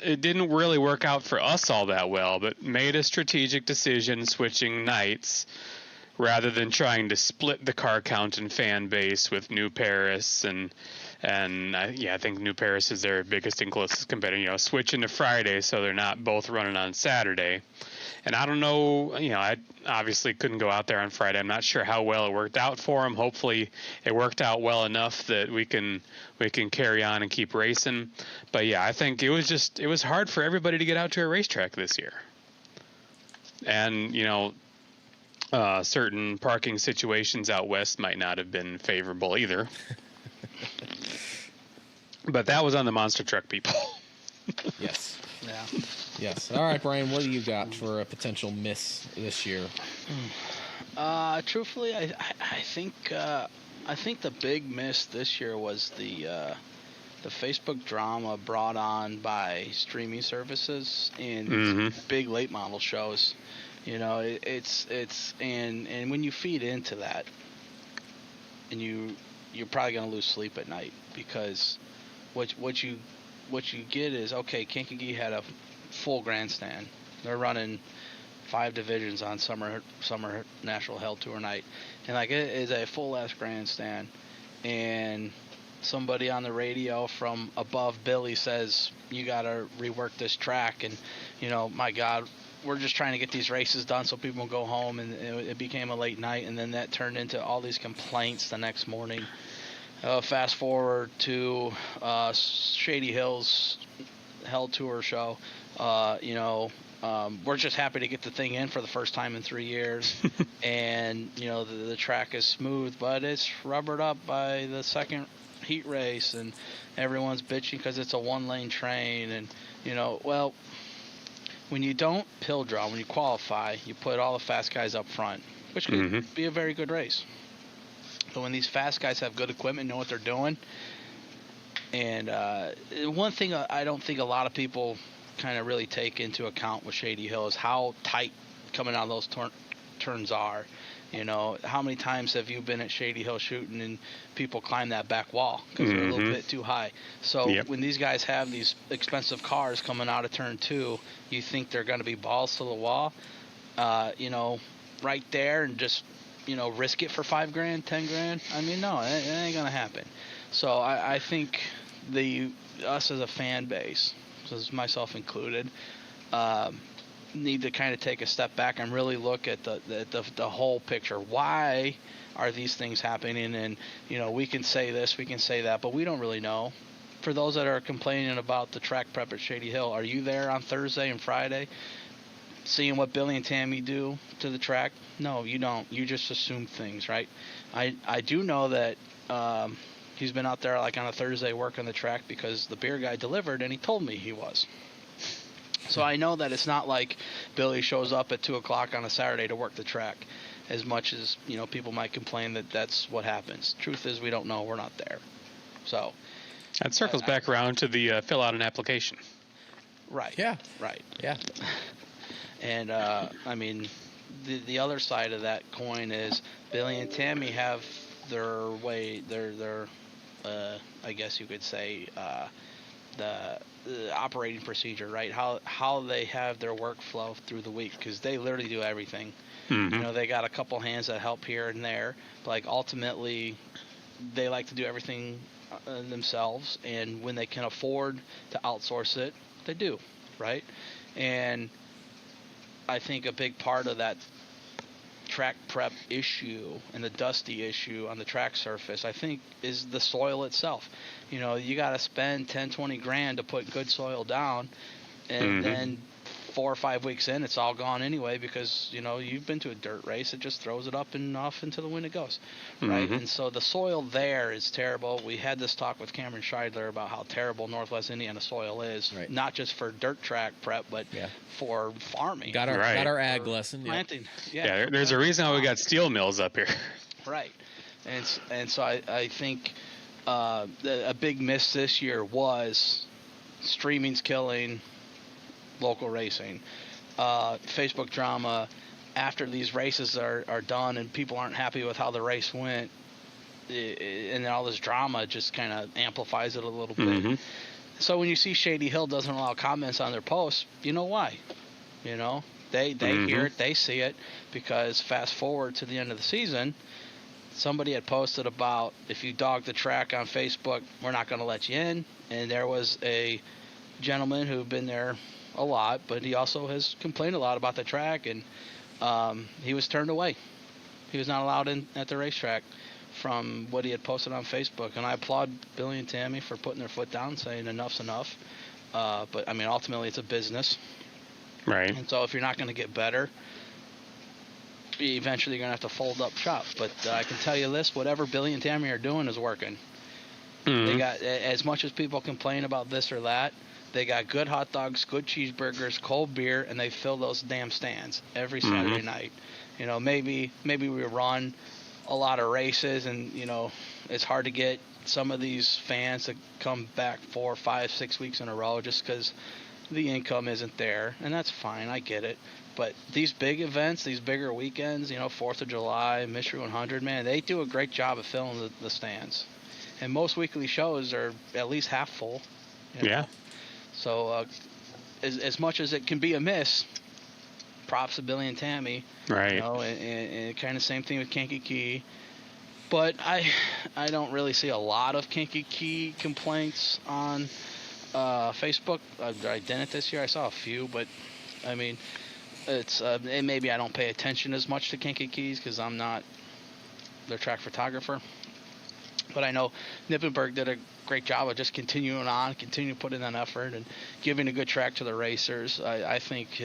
it didn't really work out for us all that well, but made a strategic decision switching nights rather than trying to split the car count and fan base with New Paris and I think New Paris is their biggest and closest competitor. Switching to Friday so they're not both running on Saturday. And I don't know, I obviously couldn't go out there on Friday. I'm not sure how well it worked out for them. Hopefully it worked out well enough that we can carry on and keep racing. But yeah, I think it was hard for everybody to get out to a racetrack this year. And, certain parking situations out west might not have been favorable either. But that was on the monster truck people.
Yes.
Yeah.
Yes. All right, Brian, what do you got for a potential miss this year?
Truthfully, I think the big miss this year was the Facebook drama brought on by streaming services and big late model shows. It's and when you feed into that, and you're probably gonna lose sleep at night, because what you get is, okay, Kankakee had a full grandstand. They're running 5 divisions on summer National Hell Tour night, and it is a full ass grandstand, and somebody on the radio from above Billy says, you gotta rework this track, and my God, we're just trying to get these races done so people will go home, and it became a late night, and then that turned into all these complaints the next morning. Fast forward to Shady Hills Hell Tour show. We're just happy to get the thing in for the first time in 3 years, and the track is smooth, but it's rubbered up by the second heat race, and everyone's bitching because it's a 1-lane train, and when you don't pill draw, when you qualify, you put all the fast guys up front, which could be a very good race. So when these fast guys have good equipment, know what they're doing, and one thing I don't think a lot of people kind of really take into account with Shady Hill is how tight coming out of those turns are. How many times have you been at Shady Hill shooting and people climb that back wall because they're a little bit too high? So when these guys have these expensive cars coming out of turn 2, you think they're going to be balls to the wall, right there, and just risk it for $5,000, $10,000. I mean, no, it ain't gonna happen. So I think us as a fan base, so myself included, need to kind of take a step back and really look at the whole picture. Why are these things happening? And we can say this, we can say that, but we don't really know. For those that are complaining about the track prep at Shady Hill, are you there on Thursday and Friday seeing what Billy and Tammy do to the track? No, you don't. You just assume things, right? I do know that he's been out there on a Thursday working the track because the beer guy delivered, and he told me he was. So I know that it's not like Billy shows up at 2 o'clock on a Saturday to work the track, as much as people might complain that that's what happens. Truth is, we don't know. We're not there. So
that circles back around to the fill out an application.
Right.
Yeah.
Right.
Yeah.
And the other side of that coin is Billy and Tammy have their way, their I guess you could say the operating procedure, right? How they have their workflow through the week, because they literally do everything. They got a couple hands that help here and there, but ultimately they like to do everything themselves, and when they can afford to outsource it, they do, right? And I think a big part of that track prep issue and the dusty issue on the track surface, I think, is the soil itself. You know, you got to spend 10, 20 grand to put good soil down, and then 4 or 5 weeks in, it's all gone anyway, because, you know, you've been to a dirt race, it just throws it up and off into the wind it goes, right? And so the soil there is terrible. We had this talk with Cameron Scheidler about how terrible Northwest Indiana soil is, not just for dirt track prep, but for farming.
Got our ag lesson.
Planting.
Yeah, there's a reason why we got steel mills up here.
Right. And so I think a big miss this year was streaming's killing local racing. Facebook drama after these races are done and people aren't happy with how the race went, and then all this drama just kind of amplifies it a little bit. So when you see Shady Hill doesn't allow comments on their posts, you know why. You know, they hear it, they see it, because fast forward to the end of the season, somebody had posted about, if you dog the track on Facebook, we're not going to let you in. And there was a gentleman who'd been there a lot, but he also has complained a lot about the track, and he was turned away. He was not allowed in at the racetrack from what he had posted on Facebook. And I applaud Billy and Tammy for putting their foot down, saying enough's enough. But I mean, ultimately it's a business,
right? And
so if you're not going to get better, eventually you're going to have to fold up shop. But I can tell you this, whatever Billy and Tammy are doing is working. They got, as much as people complain about this or that, they got good hot dogs, good cheeseburgers, cold beer, and they fill those damn stands every Saturday night. You know, maybe we run a lot of races, and, you know, it's hard to get some of these fans to come back 4, 5, 6 weeks in a row just because the income isn't there, and that's fine. I get it. But these big events, these bigger weekends, you know, 4th of July, Mystery 100, man, they do a great job of filling the stands. And most weekly shows are at least half full. You know? So as much as it can be a miss, props to Billy and Tammy.
Right.
You know, and kind of same thing with Kankakee. But I don't really see a lot of Kankakee complaints on Facebook. I didn't this year. I saw a few, but I mean, it's and maybe I don't pay attention as much to Kankakees because I'm not their track photographer. But I know Nippenberg did a great job of just continue putting in effort and giving a good track to the racers. I think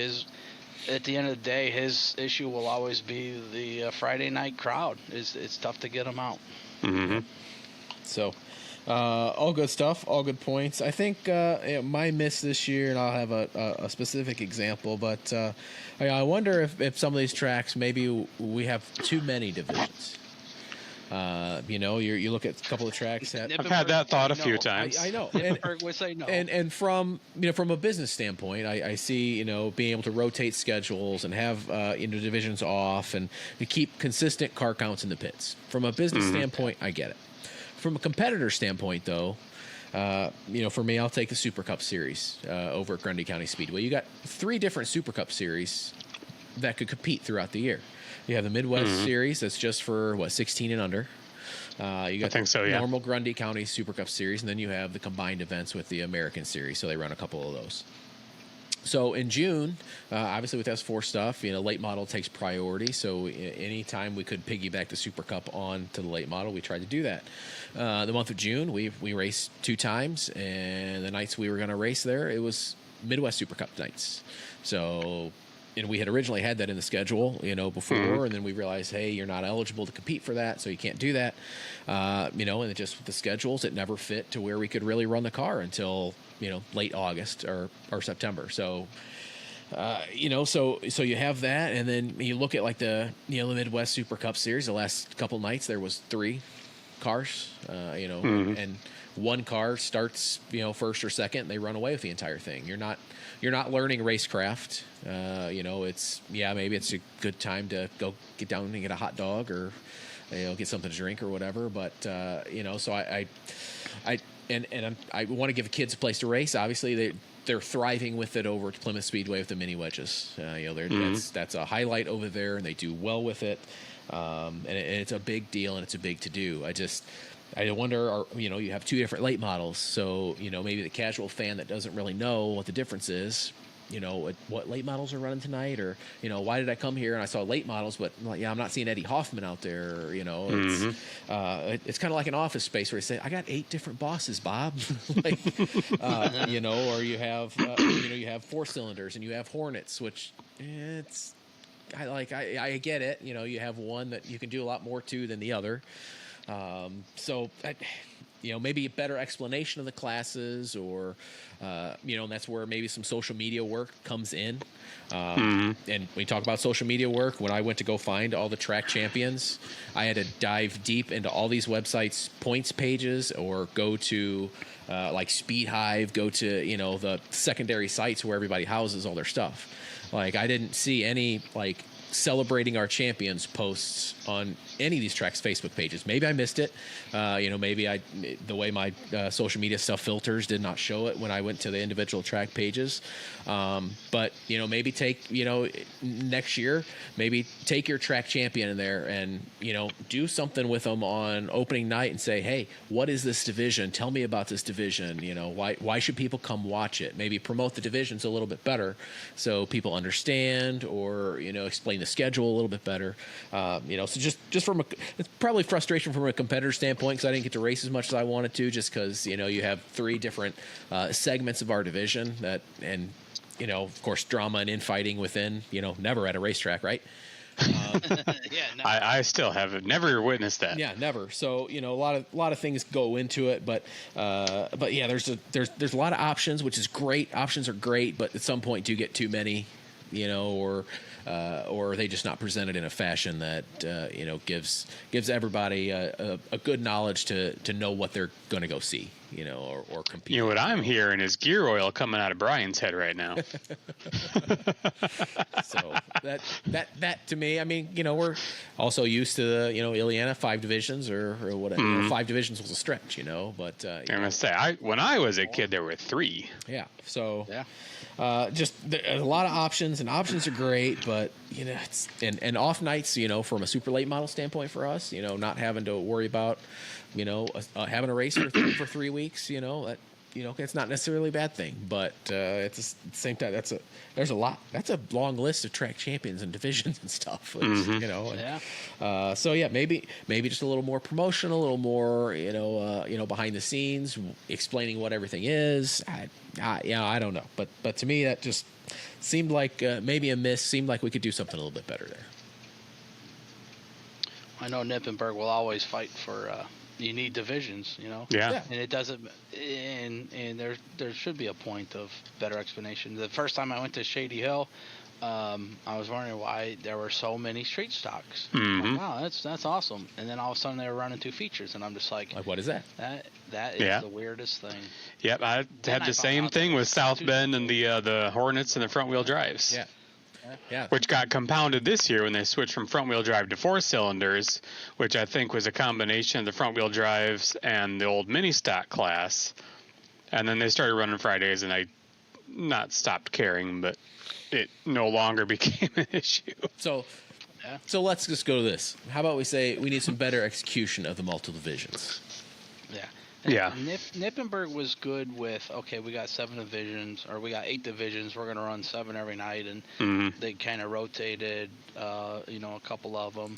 at the end of the day, his issue will always be the Friday night crowd. It's tough to get them out.
So, all good stuff, all good points. I think my miss this year, and I'll have a specific example, but I wonder if some of these tracks, maybe we have too many divisions. You know, you look at a couple of tracks that
I've had that thought a few times.
I know.
Nippenberg would say no.
And from from a business standpoint, I see being able to rotate schedules and have divisions off and to keep consistent car counts in the pits. From a business standpoint, I get it. From a competitor standpoint, though, for me, I'll take the Super Cup Series over at Grundy County Speedway. You got 3 different Super Cup Series that could compete throughout the year. You have the Midwest Series that's just for 16 and under. You got normal Grundy County Super Cup Series, and then you have the combined events with the American Series. So they run a couple of those. So in June, obviously with S4 stuff, late model takes priority. So anytime we could piggyback the Super Cup on to the late model, we tried to do that. The month of June, we raced 2 times, and the nights we were going to race there, it was Midwest Super Cup nights. So. And we had originally had that in the schedule, before, and then we realized, hey, you're not eligible to compete for that, so you can't do that. And it just with the schedules, it never fit to where we could really run the car until late August or September. So, so you have that, and then you look at like the the Midwest Super Cup Series. The last couple nights there was 3 cars, and 1 car starts first or second. And they run away with the entire thing. You're not learning racecraft. Maybe it's a good time to go get down and get a hot dog or, get something to drink or whatever. But, so I want to give kids a place to race. Obviously they're thriving with it over at Plymouth Speedway with the mini wedges. That's a highlight over there, and they do well with it. And it's a big deal, and it's a big to do. I wonder, you have 2 different late models, so maybe the casual fan that doesn't really know what the difference is what late models are running tonight, or why did I come here and I saw late models, but I'm not seeing Eddie Hoffman out there. Or, it's kind of like an office space where you say, I got 8 different bosses, Bob. Like, or you have you have 4 cylinders and you have Hornets, which I get it. You have one that you can do a lot more to than the other. Maybe a better explanation of the classes, or and that's where maybe some social media work comes in. And when you talk about social media work, when I went to go find all the track champions, I had to dive deep into all these websites' points pages, or go to like Speed Hive, go to the secondary sites where everybody houses all their stuff. Like, I didn't see any like celebrating our champions posts on any of these tracks' Facebook pages. Maybe I missed it. Maybe the way my social media stuff filters did not show it when I went to the individual track pages. But maybe take, next year, maybe take your track champion in there and, do something with them on opening night and say, hey, what is this division? Tell me about this division. Why should people come watch it? Maybe promote the divisions a little bit better so people understand, or, explain the schedule a little bit better. So just from it's probably frustration from a competitor standpoint, because I didn't get to race as much as I wanted to, just because, you have 3 different segments of our division of course, drama and infighting within, never at a racetrack, right?
I still have never witnessed that.
Yeah, never. So a lot of things go into it, but yeah, there's a lot of options, which is great. Options are great, but at some point do get too many, or are they just not presented in a fashion that gives everybody a good knowledge to know what they're going to go see, or compete.
What I'm hearing is gear oil coming out of Brian's head right now.
So that to me, I mean, we're also used to the Illiana 5 divisions or whatever. 5 divisions was a stretch, but
I'm gonna say when I was a kid there were 3.
Yeah. So yeah. Just a lot of options, and options are great, but it's and off nights, from a super late model standpoint for us, not having to worry about, having a race for 3 weeks, that it's not necessarily a bad thing, but at the same time, there's a lot. That's a long list of track champions and divisions and stuff, which, so yeah, maybe just a little more promotion, a little more, behind the scenes, explaining what everything is. I don't know, but to me that just seemed like maybe a miss. Seemed like we could do something a little bit better there.
I know Nippenberg will always fight for. You need divisions,
Yeah.
And it doesn't. And there should be a point of better explanation. The first time I went to Shady Hill, I was wondering why there were so many street stocks. Like, wow, that's awesome. And then all of a sudden they were running 2 features, and I'm just like,
what is that?
That is the weirdest thing.
Yep, I had the same thing with South Bend and the Hornets and the front wheel drives.
Yeah. Yeah.
Which got compounded this year when they switched from front wheel drive to 4 cylinders, which I think was a combination of the front wheel drives and the old mini stock class. And then they started running Fridays, and I not stopped caring, but it no longer became an issue.
So let's just go to this. How about we say we need some better execution of the multiple divisions?
Yeah.
Yeah.
Nippenberg was good with, okay, we got 7 divisions, or we got 8 divisions. We're going to run 7 every night. And they kind of rotated, a couple of them.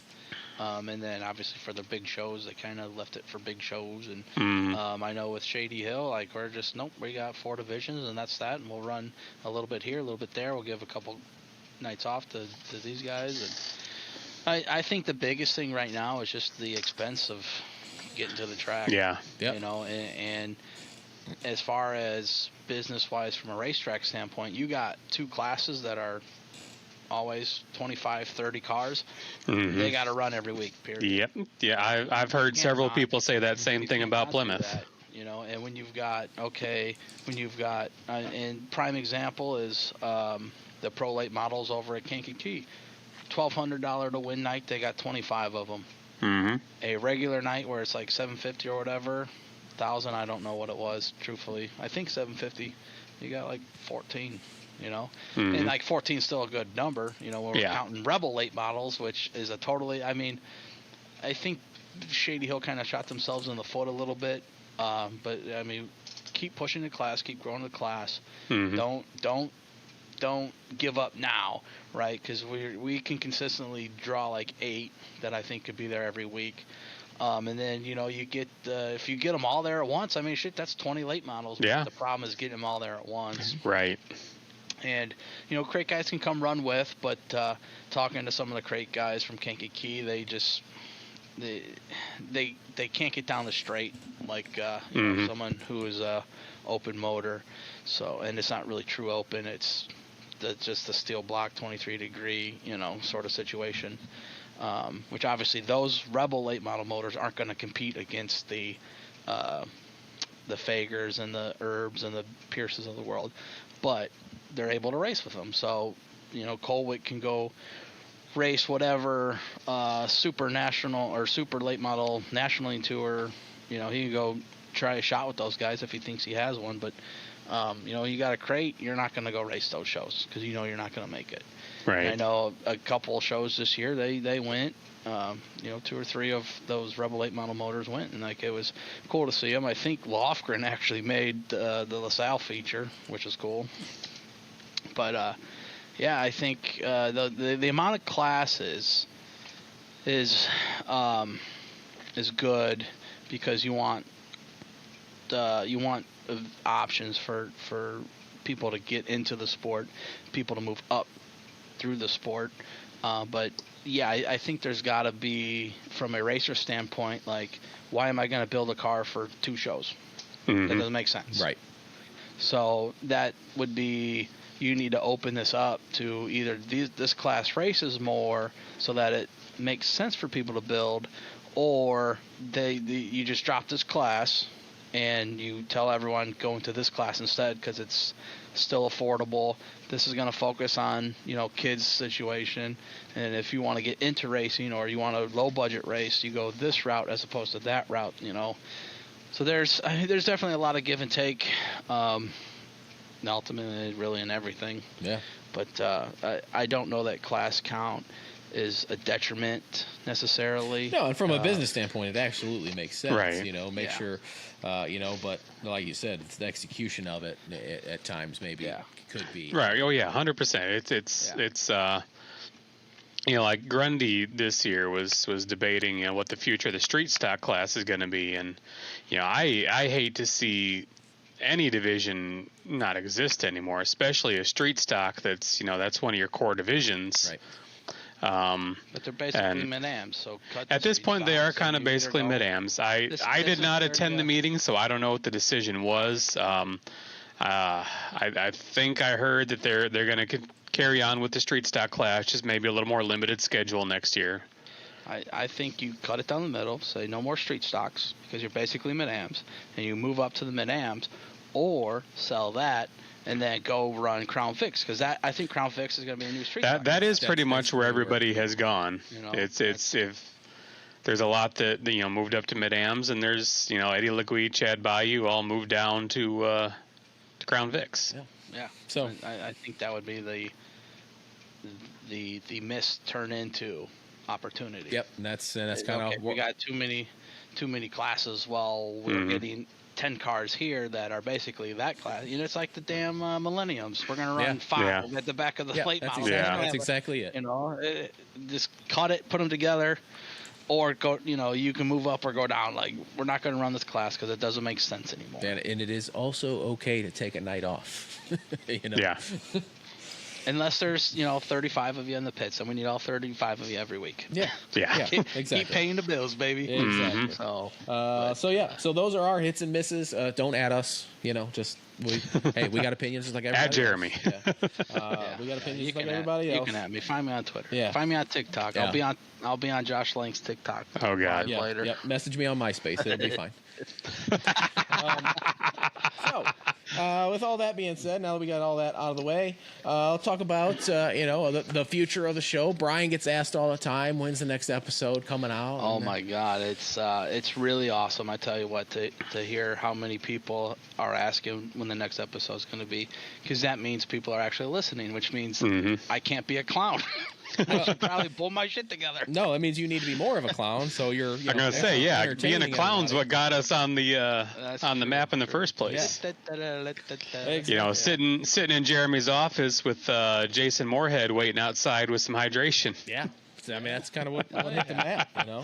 And then obviously for the big shows, they kind of left it for big shows. And I know with Shady Hill, like, we're just, we got 4 divisions, and that's that. And we'll run a little bit here, a little bit there. We'll give a couple nights off to these guys. And I think the biggest thing right now is just the expense of getting to the track.
Yeah.
Yep.
And as far as business-wise from a racetrack standpoint, you got 2 classes that are always 25, 30 cars. They got to run every week, period.
Yep. Yeah, I've heard several people say that same thing about Plymouth.
And when you've got, and prime example is the pro late models over at Kankakee. $1,200 to win night, they got 25 of them. A regular night where it's like $750 or whatever, 1,000, I don't know what it was, truthfully. I think $750. You got like 14, and like 14 is still a good number. We're counting Rebel late models, which is a totally. I mean, I think Shady Hill kind of shot themselves in the foot a little bit. But I mean, keep pushing the class, keep growing the class. Don't don't give up now, right? Because we can consistently draw like 8 that I think could be there every week. And then, you get if you get them all there at once, I mean, shit, that's 20 late models.
Yeah.
The problem is getting them all there at once.
Right.
And, crate guys can come run with, but talking to some of the crate guys from Kankakee, they just they can't get down the straight like someone who is open motor. So, and it's not really true open. It's just the steel block 23 degree, sort of situation. Which obviously those Rebel late model motors aren't going to compete against the Fagers and the Herbs and the Pierces of the world, but they're able to race with them. So, Colwick can go race whatever super national or super late model nationally tour. He can go try a shot with those guys if he thinks he has one. But you got a crate, you're not going to go race those shows because you're not going to make it.
Right.
And I know a couple of shows this year they went. 2 or 3 of those Rebel late model motors went, and it was cool to see them. I think Lofgren actually made the LaSalle feature, which is cool. But I think the amount of classes is good because you want options for people to get into the sport, people to move up through the sport. But I think there's got to be, from a racer standpoint, why am I going to build a car for 2 shows?
Mm-hmm.
That doesn't make sense.
Right.
So that would be, you need to open this up to either this class races more so that it makes sense for people to build, or you just drop this class and you tell everyone go into this class instead because it's still affordable. This is going to focus on kids' situation, and if you want to get into racing or you want a low budget race, you go this route as opposed to that route. So there's definitely a lot of give and take. Ultimately, really in everything.
Yeah.
But I don't know that class count is a detriment necessarily.
No, and from a business standpoint, it absolutely makes sense.
Right.
Make sure, but like you said, it's the execution of it at times maybe could be.
Right. Oh yeah, 100%. It's like Grundy this year was debating what the future of the street stock class is going to be, and I hate to see any division not exist anymore, especially a street stock that's one of your core divisions.
Right.
But they're basically mid-ams, so
at this point they are kind of basically mid-ams. I did not attend the meeting, so I don't know what the decision was. I think I heard that they're going to carry on with the street stock class, just maybe a little more limited schedule next year.
I think you cut it down the middle, say no more street stocks because you're basically mid-ams, and you move up to the mid-ams, or sell that and then go run Crown Vics, because I think Crown Vics is going to be a new street stock.
That is pretty much where everybody has gone. It's if there's a lot that moved up to mid-ams, and there's Eddie Legui, Chad Bayou all moved down to Crown Vics.
Yeah.
So
I think that would be the miss turn into opportunity.
Yep, and that's kind of
we got too many classes. While we're getting 10 cars here that are basically that class. It's like the damn Millenniums. We're gonna run 5 at the back of the plate model.
That's exactly it.
Just cut it, put them together, or go. You can move up or go down. We're not gonna run this class because it doesn't make sense anymore.
And it is also okay to take a night off.
Yeah.
Unless there's 35 of you in the pits, and we need all 35 of you every week.
Yeah, exactly.
Keep paying the bills, baby.
Exactly.
So,
so those are our hits and misses. Don't add us. We got opinions just like everybody.
Add Jeremy.
We got opinions just like everybody else.
You can add me. Find me on Twitter.
Yeah.
Find me on TikTok.
Yeah.
I'll be on Josh Lank's TikTok.
Oh God.
Later.
Yep. Message me on MySpace. It'll be fine. With all that being said, now that we got all that out of the way, I'll talk about the future of the show. Brian gets asked all the time, when's the next episode coming out?
Oh my God, it's really awesome. I tell you what, to hear how many people are asking when the next episode is going to be, because that means people are actually listening, which means I can't be a clown. I should probably pull my shit together.
No, that means you need to be more of a clown. So you're.
I'm gonna say, yeah, being a
entertaining
clown's what got us on the
true,
map in the first place.
Yeah.
You know, sitting in Jeremy's office with Jason Moorhead waiting outside with some hydration.
Yeah. I mean, that's kind of what hit the map, you know.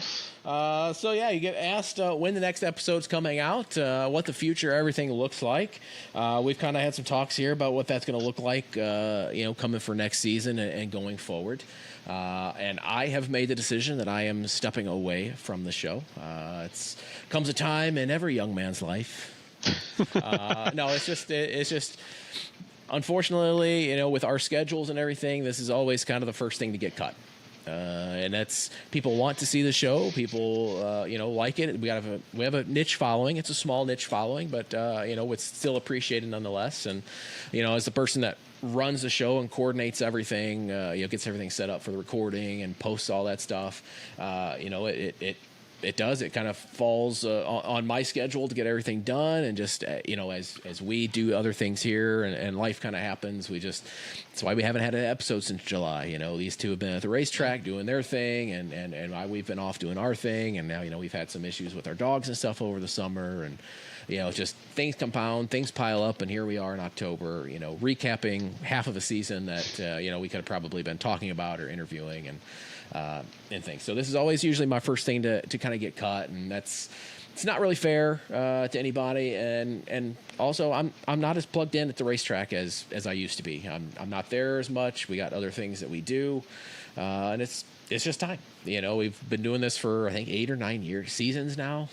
So yeah, you get asked when the next episode's coming out, what the future everything looks like. We've kind of had some talks here about what that's going to look like, you know, coming for next season and going forward. And I have made the decision that I am stepping away from the show. It's comes a time in every young man's life. No, it's just. Unfortunately, you know, with our schedules and everything, this is always kind of the first thing to get cut. And that's people want to see the show. People, you know, like it. We have a niche following. It's a small niche following, but you know, it's still appreciated nonetheless. And you know, as the person that runs the show and coordinates everything, you know, gets everything set up for the recording and posts all that stuff. You know, it does. It kind of falls on my schedule to get everything done, and just you know, as we do other things here, and life kind of happens. That's why we haven't had an episode since July. You know, these two have been at the racetrack doing their thing, and we've been off doing our thing, and now you know we've had some issues with our dogs and stuff over the summer, and you know, just things compound, things pile up, and here we are in October. You know, recapping half of a season that you know we could have probably been talking about or interviewing and things. So this is always usually my first thing to kind of get cut, and it's not really fair to anybody. And also I'm not as plugged in at the racetrack as I used to be. I'm not there as much. We got other things that we do, and it's just time. You know, we've been doing this for I think 8 or 9 seasons now.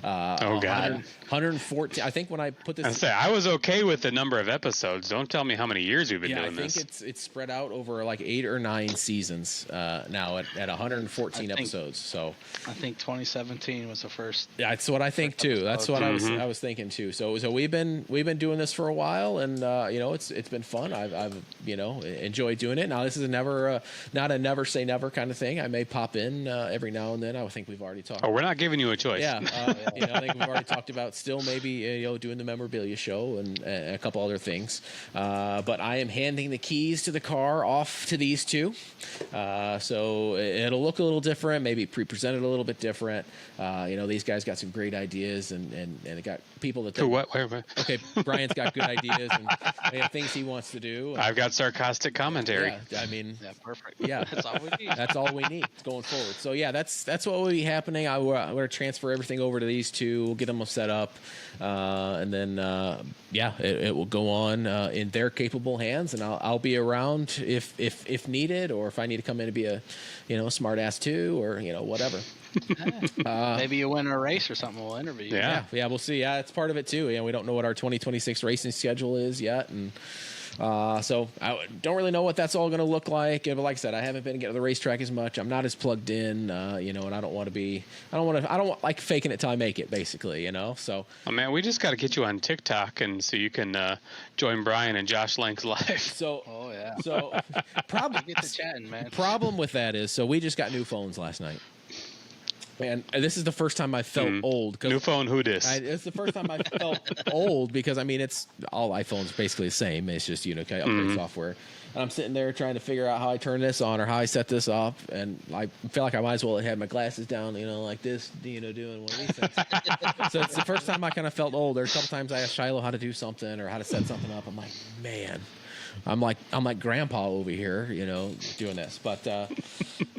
Oh God,
114. I think when I put this,
I was okay with the number of episodes. Don't tell me how many years we've been doing this.
I think it's spread out over like 8 or 9 seasons now at 114 episodes. So
I think 2017 was the first.
Yeah, that's what I think too. That's what I was thinking too. So we've been doing this for a while, and you know, it's been fun. I've you know, enjoyed doing it. Now this is not a never say never kind of thing. I may pop in every now and then. I think we've already talked.
Oh, we're not giving you a choice.
Yeah, you know, I think we've already talked about still maybe you know, doing the memorabilia show and a couple other things. But I am handing the keys to the car off to these two, so it'll look a little different, maybe pre-presented a little bit different. You know, these guys got some great ideas, and they got people that.
What?
Okay, Brian's got good ideas and they have things he wants to do.
I've got sarcastic commentary.
Yeah, I mean,
yeah, perfect.
Yeah,
that's all we need.
That's all we need going forward. So yeah, that's what will be happening. I'm going to transfer everything over to these two. We'll get them set up, and then yeah, it will go on in their capable hands, and I'll be around if needed, or if I need to come in to be a smart ass too, or you know, whatever.
Maybe you win a race or something. We'll interview you.
Yeah, we'll see. Yeah, it's part of it too. We don't know what our 2026 racing schedule is yet, and so I don't really know what that's all going to look like. But like I said, I haven't been getting to the racetrack as much. I'm not as plugged in, you know, and I don't want like faking it till I make it, basically, you know. So,
oh man, we just got to get you on TikTok, and so you can join Brian and Josh Lank's live.
So,
oh yeah.
So,
get to chatting, man.
Problem with that is, so we just got new phones last night. And this is the first time I felt old.
New phone, who dis?
It's the first time I felt old because, I mean, it's all iPhones basically the same. It's just, you know, upgrade software. And I'm sitting there trying to figure out how I turn this on or how I set this up. And I feel like I might as well have had my glasses down, you know, like this, you know, doing one of these things. So it's the first time I kind of felt old. There's a couple times I asked Shiloh how to do something or how to set something up. I'm like, man. I'm like grandpa over here, you know, doing this. But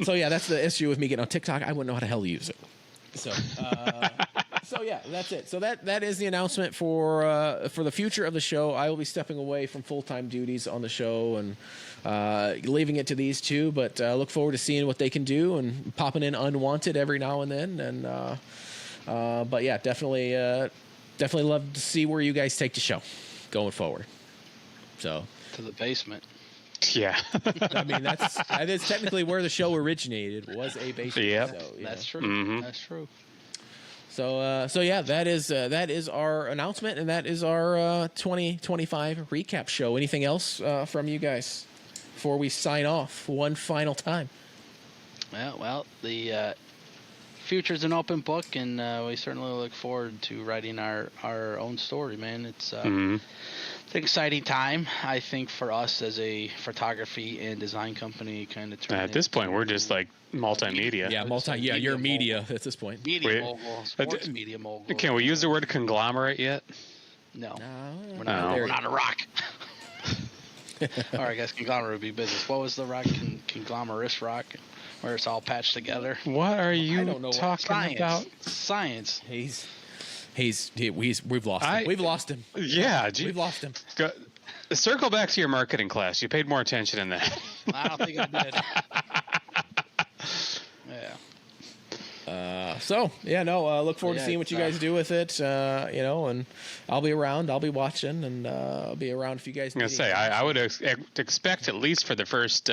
so yeah, that's the issue with me getting on TikTok. I wouldn't know how to hell use it. So so yeah, that's it. So that is the announcement for the future of the show. I will be stepping away from full-time duties on the show and leaving it to these two. But look forward to seeing what they can do and popping in unwanted every now and then. And but yeah, definitely love to see where you guys take the show going forward. So.
To the basement.
Yeah.
I mean, that is technically where the show originated, was a basement.
Yeah.
So,
that's true.
Mm-hmm.
That's true.
So yeah, that is our announcement, and that is our 2025 recap show. Anything else from you guys before we sign off one final time?
Well, the future's an open book, and we certainly look forward to writing our own story, man. It's It's an exciting time, I think, for us as a photography and design company. Kind of
At this point, we're just like multimedia.
Yeah, you're media at this point.
Media mogul, sports media mogul.
Can we use the word conglomerate yet?
No, we're
no.
not. We're not a rock. Or I guess conglomerate would be business. What was the rock? Conglomerous rock, where it's all patched together.
What are you talking
Science.
about?
Science.
We've lost him. We've lost him.
Yeah,
we've lost him.
Circle back to your marketing class. You paid more attention in that.
I don't think I did.
Look forward to seeing what you guys do with it, and I'll be around. I'll be watching, and I'll be around if you guys need.
I was going to say, I would expect at least for the first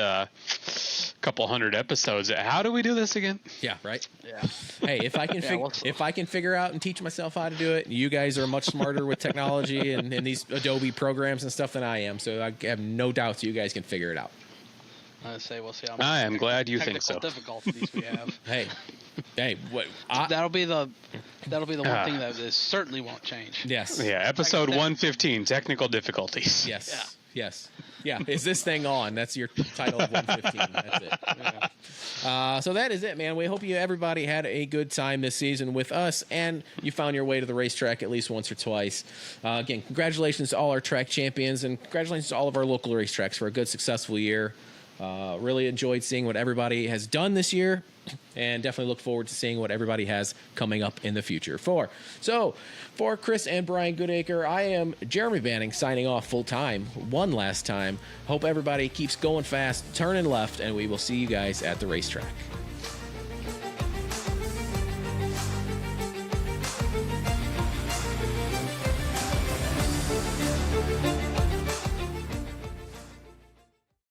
couple hundred episodes. How do we do this again?
Yeah, right.
Yeah.
Hey, if I can if I can figure out and teach myself how to do it, you guys are much smarter with technology and these Adobe programs and stuff than I am. So I have no doubts you guys can figure it out.
I say we'll see how
I am glad you think so.
Difficulties we have.
Hey, what?
That'll be the one thing that this certainly won't change.
Yes.
Yeah, episode 115, technical difficulties.
Yes.
Yeah.
Yes. Yeah. Is this thing on? That's your title of 115. That's it. Yeah. So that is it, man. We hope everybody had a good time this season with us, and you found your way to the racetrack at least once or twice. Again, congratulations to all our track champions, and congratulations to all of our local racetracks for a good, successful year. Really enjoyed seeing what everybody has done this year, and definitely look forward to seeing what everybody has coming up in the future. For Chris and Brian Goodacre, I am Jeremy Banning signing off full time one last time. Hope everybody keeps going fast, turning left, and we will see you guys at the racetrack.